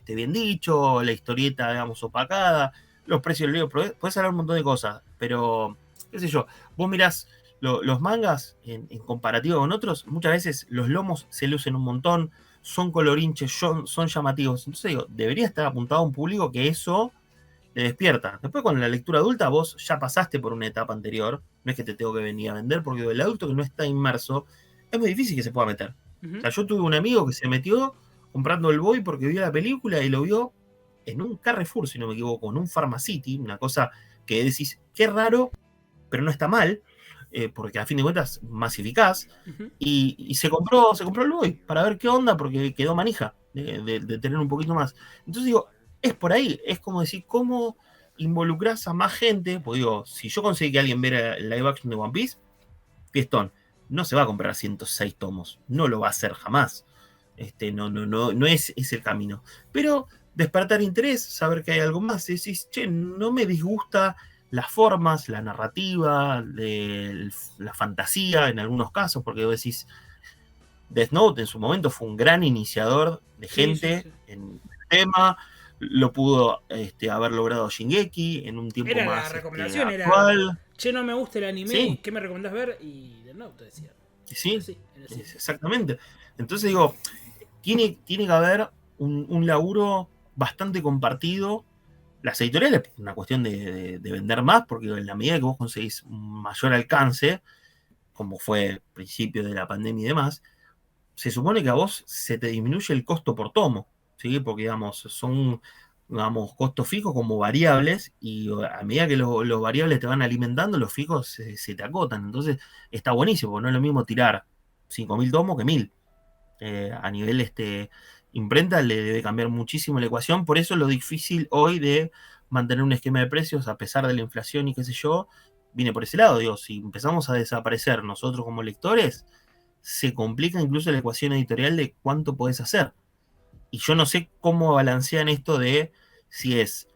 bien dicho, la historieta, digamos, opacada, los precios del libro, puedes hablar un montón de cosas, pero, qué sé yo, vos mirás los mangas en comparativo con otros, muchas veces los lomos se lucen un montón, son colorinches, son llamativos. Entonces digo, debería estar apuntado a un público que eso te despierta. Después con la lectura adulta vos ya pasaste por una etapa anterior, no es que te tengo que venir a vender, porque el adulto que no está inmerso es muy difícil que se pueda meter. O sea, yo tuve un amigo que se metió comprando el Boy porque vio la película y lo vio en un Carrefour, si no me equivoco, en un Pharmacity, una cosa que decís, qué raro, pero no está mal, porque a fin de cuentas más eficaz, y se compró el Boy para ver qué onda, porque quedó manija de tener un poquito más. Entonces digo, es por ahí, es como decir, ¿cómo involucras a más gente? Pues digo, si yo conseguí que alguien viera el live action de One Piece, Fiestón, no se va a comprar 106 tomos, no lo va a hacer jamás. No es el camino. Pero despertar interés, saber que hay algo más, decís, che, no me disgusta las formas, la narrativa, la fantasía en algunos casos, porque vos decís, Death Note en su momento fue un gran iniciador de gente en el tema. Lo pudo haber logrado Shingeki en un tiempo era más la recomendación actual. Era, che, no me gusta el anime, ¿qué me recomendás ver? Y Death Note decía. Sí, exactamente. Entonces digo, tiene que haber un laburo bastante compartido. Las editoriales, una cuestión de vender más, porque en la medida que vos conseguís un mayor alcance, como fue principio de la pandemia y demás, se supone que a vos se te disminuye el costo por tomo, ¿sí? Porque, digamos, son, digamos, costos fijos como variables, y a medida que los variables te van alimentando, los fijos se te acotan. Entonces, está buenísimo, porque no es lo mismo tirar 5.000 tomos que 1.000. A nivel imprenta le debe cambiar muchísimo la ecuación, por eso lo difícil hoy de mantener un esquema de precios a pesar de la inflación y qué sé yo, viene por ese lado. Digo, si empezamos a desaparecer nosotros como lectores, se complica incluso la ecuación editorial de cuánto podés hacer. Y yo no sé cómo balancean esto de si es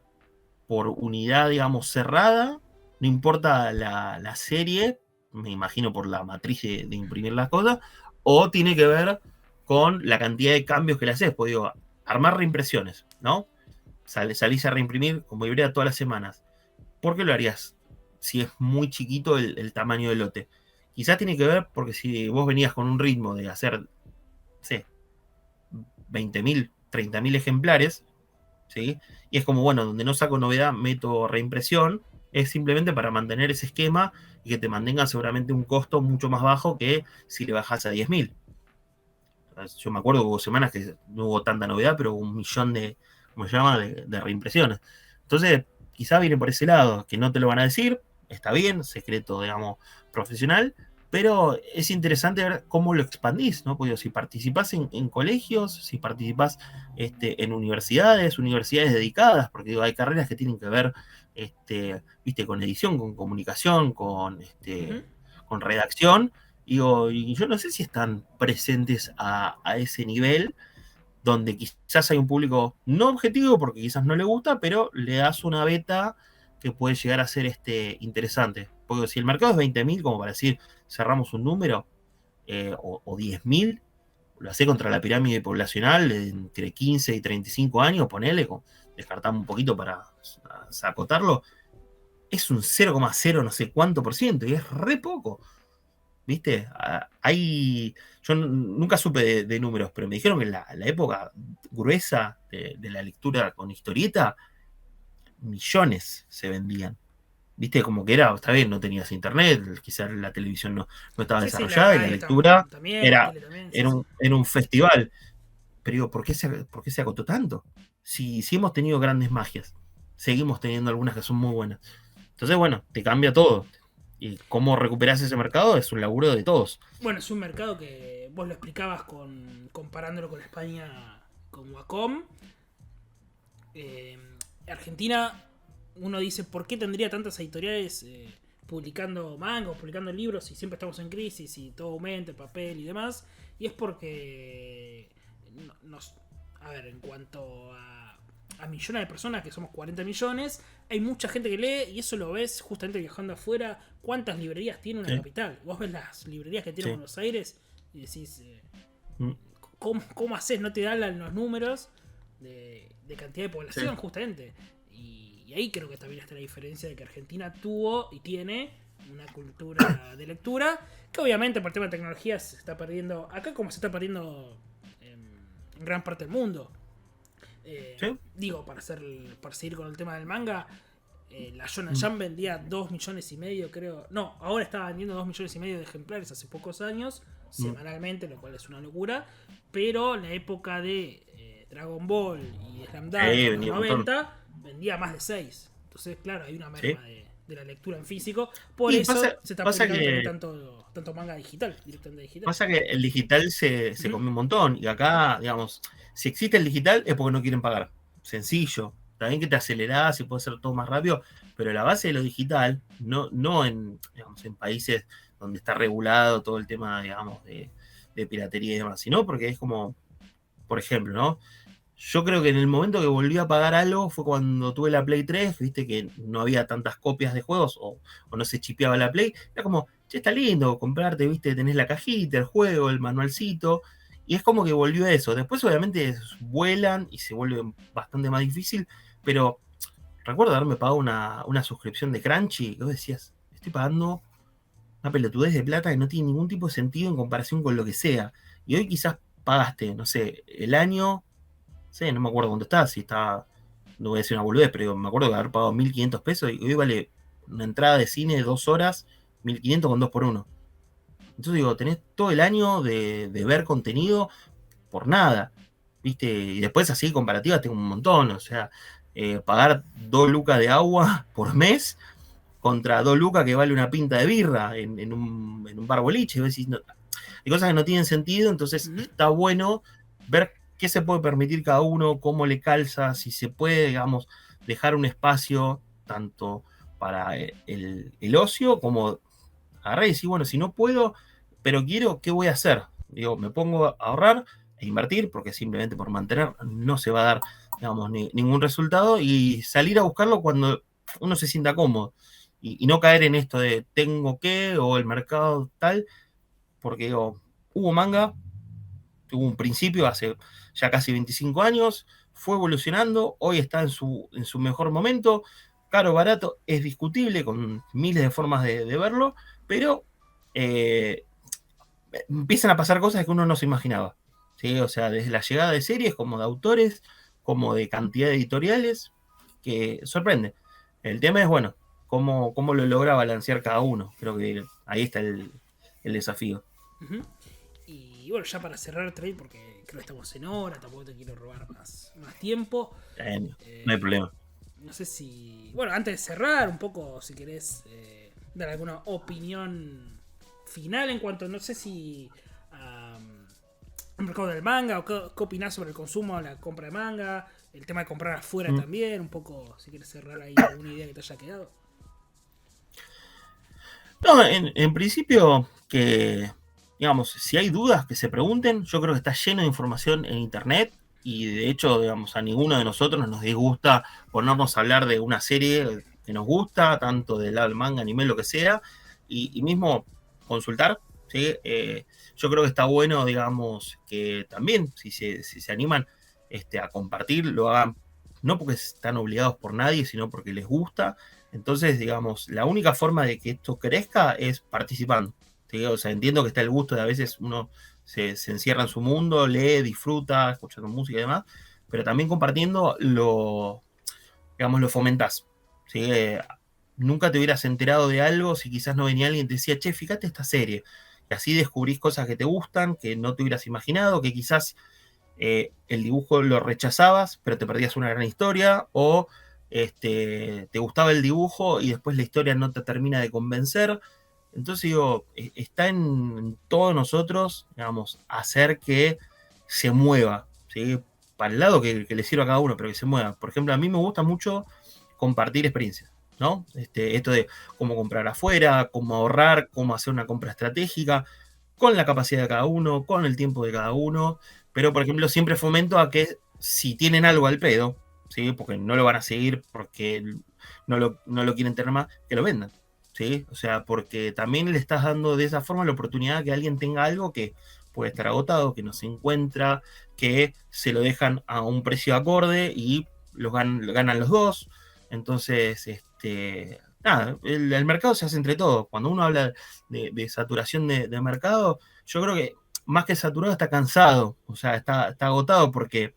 por unidad, digamos, cerrada, no importa la serie, me imagino por la matriz de imprimir las cosas, o tiene que ver con la cantidad de cambios que le haces. Pues digo, armar reimpresiones, ¿no? Salís a reimprimir como Ibrea todas las semanas. ¿Por qué lo harías si es muy chiquito el tamaño del lote? Quizás tiene que ver porque si vos venías con un ritmo de hacer, no sé, 20.000, 30.000 ejemplares, ¿sí? Y es como, bueno, donde no saco novedad, meto reimpresión, es simplemente para mantener ese esquema y que te mantenga seguramente un costo mucho más bajo que si le bajas a 10.000. Yo me acuerdo que hubo semanas que no hubo tanta novedad, pero hubo 1.000.000 ¿cómo se llama?, de reimpresiones. Entonces, quizá viene por ese lado, que no te lo van a decir, está bien, secreto, digamos, profesional, pero es interesante ver cómo lo expandís, ¿no? Porque si participás en colegios, si participás en universidades dedicadas, porque digo, hay carreras que tienen que ver, viste, con edición, con comunicación, Ujú. con redacción, digo, y yo no sé si están presentes a ese nivel, donde quizás hay un público no objetivo, porque quizás no le gusta, pero le das una beta que puede llegar a ser interesante. Porque si el mercado es 20.000, como para decir, cerramos un número, o 10.000, lo hace contra la pirámide poblacional de entre 15 y 35 años, ponele, descartamos un poquito para acotarlo, es un 0,0 no sé cuánto por ciento, y es re poco. ¿Viste? Yo nunca supe de números, pero me dijeron que en la época gruesa de la lectura con historieta, millones se vendían. ¿Viste? Como que era, está bien, no tenías internet, quizás la televisión no estaba Sí, sí, la desarrollada y la radio lectura también, la era, tele también, sí, era, sí. un, era un festival. Pero digo, ¿por qué se acotó tanto? Si hemos tenido grandes magias, seguimos teniendo algunas que son muy buenas. Entonces, bueno, te cambia todo. Y cómo recuperás ese mercado es un laburo de todos. Bueno, es un mercado que vos lo explicabas comparándolo con España, con Wacom. Eh, Argentina, uno dice, ¿por qué tendría tantas editoriales publicando mangos, publicando libros si siempre estamos en crisis y todo aumenta, el papel y demás? Y es porque a ver, en cuanto a millones de personas, que somos 40 millones, hay mucha gente que lee y eso lo ves justamente viajando afuera. ¿Cuántas librerías tiene una Sí, capital? Vos ves las librerías que tiene sí. Buenos Aires y decís, Mm, ¿cómo haces? No te dan los números de cantidad de población, sí. justamente. Y ahí creo que también está la diferencia de que Argentina tuvo y tiene una cultura de lectura que obviamente por tema de tecnología se está perdiendo acá como se está perdiendo en gran parte del mundo. Sí. Digo, para seguir con el tema del manga, la Shonen Mm, Jump vendía 2 millones y medio, creo. No, ahora estaba vendiendo 2 millones y medio de ejemplares hace pocos años, mm, semanalmente, lo cual es una locura. Pero en la época de Dragon Ball y Slam sí, Dunk en los venía un montón. 90 vendía más de 6. Entonces, claro, hay una Sí. merma de la lectura en físico. Por Y eso pasa, se está pasa publicando también que, tanto manga digital, directamente digital. pasa que el digital se Ujú. come un montón. Y acá, digamos, si existe el digital es porque no quieren pagar. Sencillo. Está bien que te acelerás y puede ser todo más rápido, pero la base de lo digital, no digamos, en países donde está regulado todo el tema, digamos, de piratería y demás, sino porque es como, por ejemplo, ¿no? Yo creo que en el momento que volví a pagar algo fue cuando tuve la Play 3, viste que no había tantas copias de juegos o no se chipeaba la Play. Era como, che, está lindo comprarte, viste, tenés la cajita, el juego, el manualcito. Y es como que volvió a eso. Después obviamente vuelan y se vuelve bastante más difícil, pero recuerdo haberme pagado una suscripción de Crunchy, que vos decías, estoy pagando una pelotudez de plata que no tiene ningún tipo de sentido en comparación con lo que sea. Y hoy quizás pagaste, no sé, el año. Sí, no me acuerdo cuánto está, si está, no voy a decir una boludez, pero me acuerdo de haber pagado 1.500 pesos y hoy vale una entrada de cine de 2 horas, 1.500 con 2 por uno. Entonces digo, tenés todo el año de ver contenido por nada, ¿viste? Y después así comparativas tengo un montón, o sea, pagar 2 lucas de agua por mes contra 2 lucas que vale una pinta de birra en un bar boliche, y vos decís, no, hay cosas que no tienen sentido, entonces Ujú. está bueno ver qué se puede permitir cada uno, cómo le calza, si se puede, digamos, dejar un espacio tanto para el ocio como agarrar y decir, bueno, si no puedo, pero quiero, ¿qué voy a hacer? Digo, me pongo a ahorrar e invertir, porque simplemente por mantener no se va a dar, digamos, ningún resultado, y salir a buscarlo cuando uno se sienta cómodo. Y no caer en esto de tengo que, o el mercado tal, porque digo, hubo manga, tuvo un principio hace ya casi 25 años, fue evolucionando, hoy está en su mejor momento, caro, barato, es discutible, con miles de formas de verlo, pero eh, empiezan a pasar cosas que uno no se imaginaba. ¿Sí? O sea, desde la llegada de series, como de autores, como de cantidad de editoriales, que sorprende. El tema es, bueno, cómo lo logra balancear cada uno. Creo que ahí está el desafío. Ujú. Y bueno, ya para cerrar el trade, porque creo que estamos en hora, tampoco te quiero robar más tiempo. No hay Eh, problema. no sé si. Bueno, antes de cerrar, un poco, si querés dar alguna opinión final en cuanto, no sé si al mercado del manga, o qué opinás sobre el consumo, la compra de manga, el tema de comprar afuera también, un poco, si quieres cerrar ahí alguna idea que te haya quedado. No, en principio que, digamos, si hay dudas que se pregunten, yo creo que está lleno de información en internet y de hecho, digamos, a ninguno de nosotros nos disgusta ponernos a hablar de una serie que nos gusta, tanto del lado del manga, anime, lo que sea, y mismo consultar, ¿sí? Yo creo que está bueno, digamos, que también, si se animan a compartir, lo hagan, no porque están obligados por nadie, sino porque les gusta. Entonces, digamos, la única forma de que esto crezca es participando. ¿Sí? O sea, entiendo que está el gusto de a veces uno se encierra en su mundo, lee, disfruta, escuchando música y demás, pero también compartiendo digamos, lo fomentás. ¿Sí? Nunca te hubieras enterado de algo si quizás no venía alguien y te decía, che, fíjate esta serie. Y así descubrís cosas que te gustan, que no te hubieras imaginado, que quizás el dibujo lo rechazabas, pero te perdías una gran historia, o te gustaba el dibujo y después la historia no te termina de convencer. Entonces digo, está en todos nosotros, digamos, hacer que se mueva, ¿sí? Para el lado que le sirva a cada uno, pero que se mueva. Por ejemplo, a mí me gusta mucho compartir experiencias, ¿no? Esto de cómo comprar afuera, cómo ahorrar, cómo hacer una compra estratégica, con la capacidad de cada uno, con el tiempo de cada uno. Pero, por ejemplo, siempre fomento a que si tienen algo al pedo, ¿sí? Porque no lo van a seguir porque no lo quieren tener más, que lo vendan. ¿Sí? O sea, porque también le estás dando de esa forma la oportunidad de que alguien tenga algo que puede estar agotado, que no se encuentra, que se lo dejan a un precio acorde y ganan los dos. Entonces, nada, el mercado se hace entre todos. Cuando uno habla de saturación de mercado, yo creo que más que saturado está cansado, o sea, está agotado porque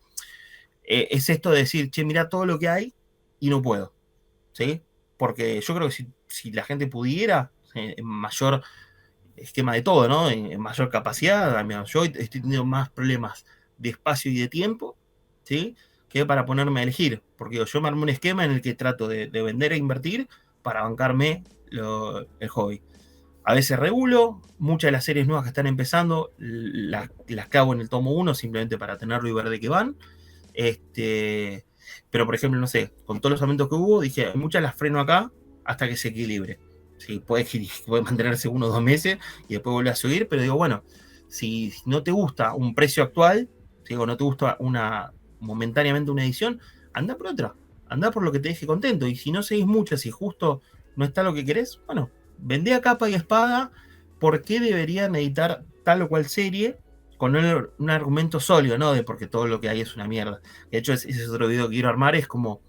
es esto de decir, che, mira todo lo que hay y no puedo, ¿sí? Porque yo creo que si la gente pudiera, en mayor esquema de todo, ¿no? En mayor capacidad, yo estoy teniendo más problemas de espacio y de tiempo, ¿sí? Que para ponerme a elegir, porque yo me armé un esquema en el que trato de vender e invertir para bancarme el hobby. A veces regulo, muchas de las series nuevas que están empezando las cago en el tomo 1 simplemente para tenerlo y ver de qué van. Pero, por ejemplo, no sé, con todos los aumentos que hubo, dije, muchas las freno acá hasta que se equilibre. Sí, puede mantenerse 1 o 2 meses y después vuelve a subir, pero digo, bueno, si no te gusta un precio actual, digo, no te gusta momentáneamente una edición, anda por otra, anda por lo que te deje contento. Y si no seguís mucho, si justo no está lo que querés, bueno, vendé a capa y espada. ¿Por qué deberían editar tal o cual serie con un argumento sólido, ¿no? De porque todo lo que hay es una mierda? De hecho, ese es otro video que quiero armar, es como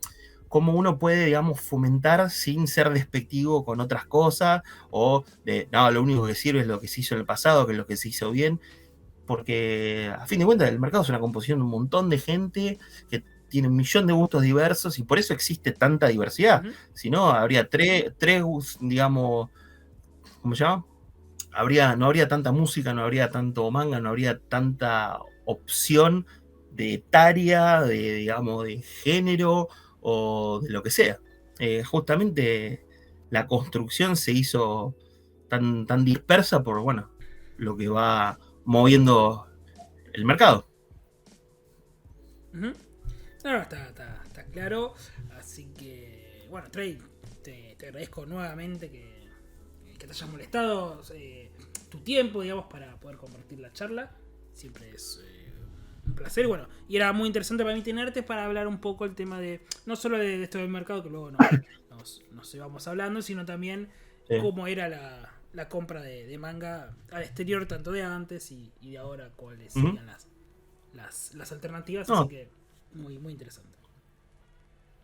cómo uno puede, digamos, fomentar sin ser despectivo con otras cosas, o de, no, lo único que sirve es lo que se hizo en el pasado, que es lo que se hizo bien, porque a fin de cuentas el mercado es una composición de un montón de gente que tiene 1.000.000 de gustos diversos y por eso existe tanta diversidad. Si no, habría tres, digamos, ¿cómo se llama? No habría tanta música, no habría tanto manga, no habría tanta opción de etaria, digamos, de género o de lo que sea. Justamente la construcción se hizo tan dispersa por, bueno, lo que va moviendo el mercado. No, está claro. Así que, bueno, Trey, te agradezco nuevamente que te hayas molestado tu tiempo, digamos, para poder compartir la charla. Siempre es un placer. Bueno, y era muy interesante para mí tenerte para hablar un poco el tema de, no solo de esto del mercado, que luego nos íbamos hablando, sino también cómo era la compra de manga al exterior, tanto de antes y de ahora, cuáles serían las alternativas. Así que muy, muy interesante.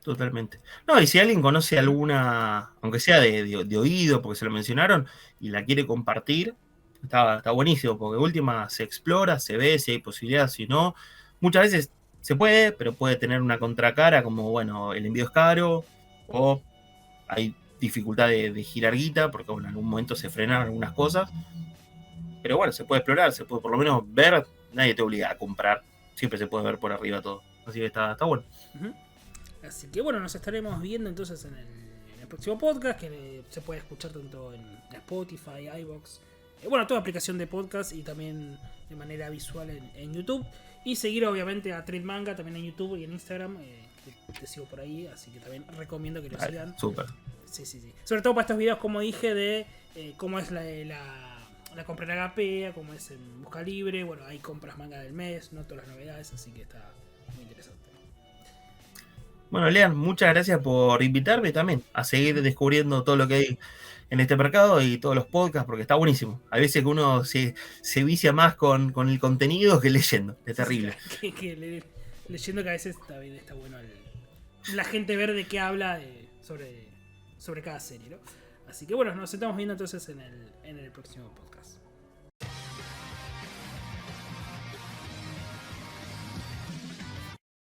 Totalmente. No, y si alguien conoce alguna, aunque sea de oído, porque se lo mencionaron, y la quiere compartir, está buenísimo, porque de última se explora, se ve si hay posibilidades, si no. Muchas veces se puede, pero puede tener una contracara, como, bueno, el envío es caro, o hay dificultad de girar guita, porque, bueno, en algún momento se frenan algunas cosas. Pero bueno, se puede explorar, se puede por lo menos ver, nadie te obliga a comprar, siempre se puede ver por arriba todo. Así que está bueno. Así que bueno, nos estaremos viendo entonces en el próximo podcast, que se puede escuchar tanto en Spotify, iVoox, bueno, toda aplicación de podcast y también de manera visual en YouTube. Y seguir obviamente a Trade Manga también en YouTube y en Instagram, que te sigo por ahí, así que también recomiendo que lo sigan. Súper. Sí. Sobre todo para estos videos, como dije, de cómo es la compra en Agapea, cómo es en Busca Libre. Bueno, hay compras manga del mes, no todas las novedades, así que está muy interesante. Bueno, Lean, muchas gracias por invitarme también a seguir descubriendo todo lo que hay en este mercado y todos los podcasts, porque está buenísimo. Hay veces que uno se vicia más con el contenido que leyendo. Es terrible. Leyendo que a veces también está bueno la gente ver de qué habla sobre cada serie, ¿no? Así que bueno, nos estamos viendo entonces en el próximo podcast.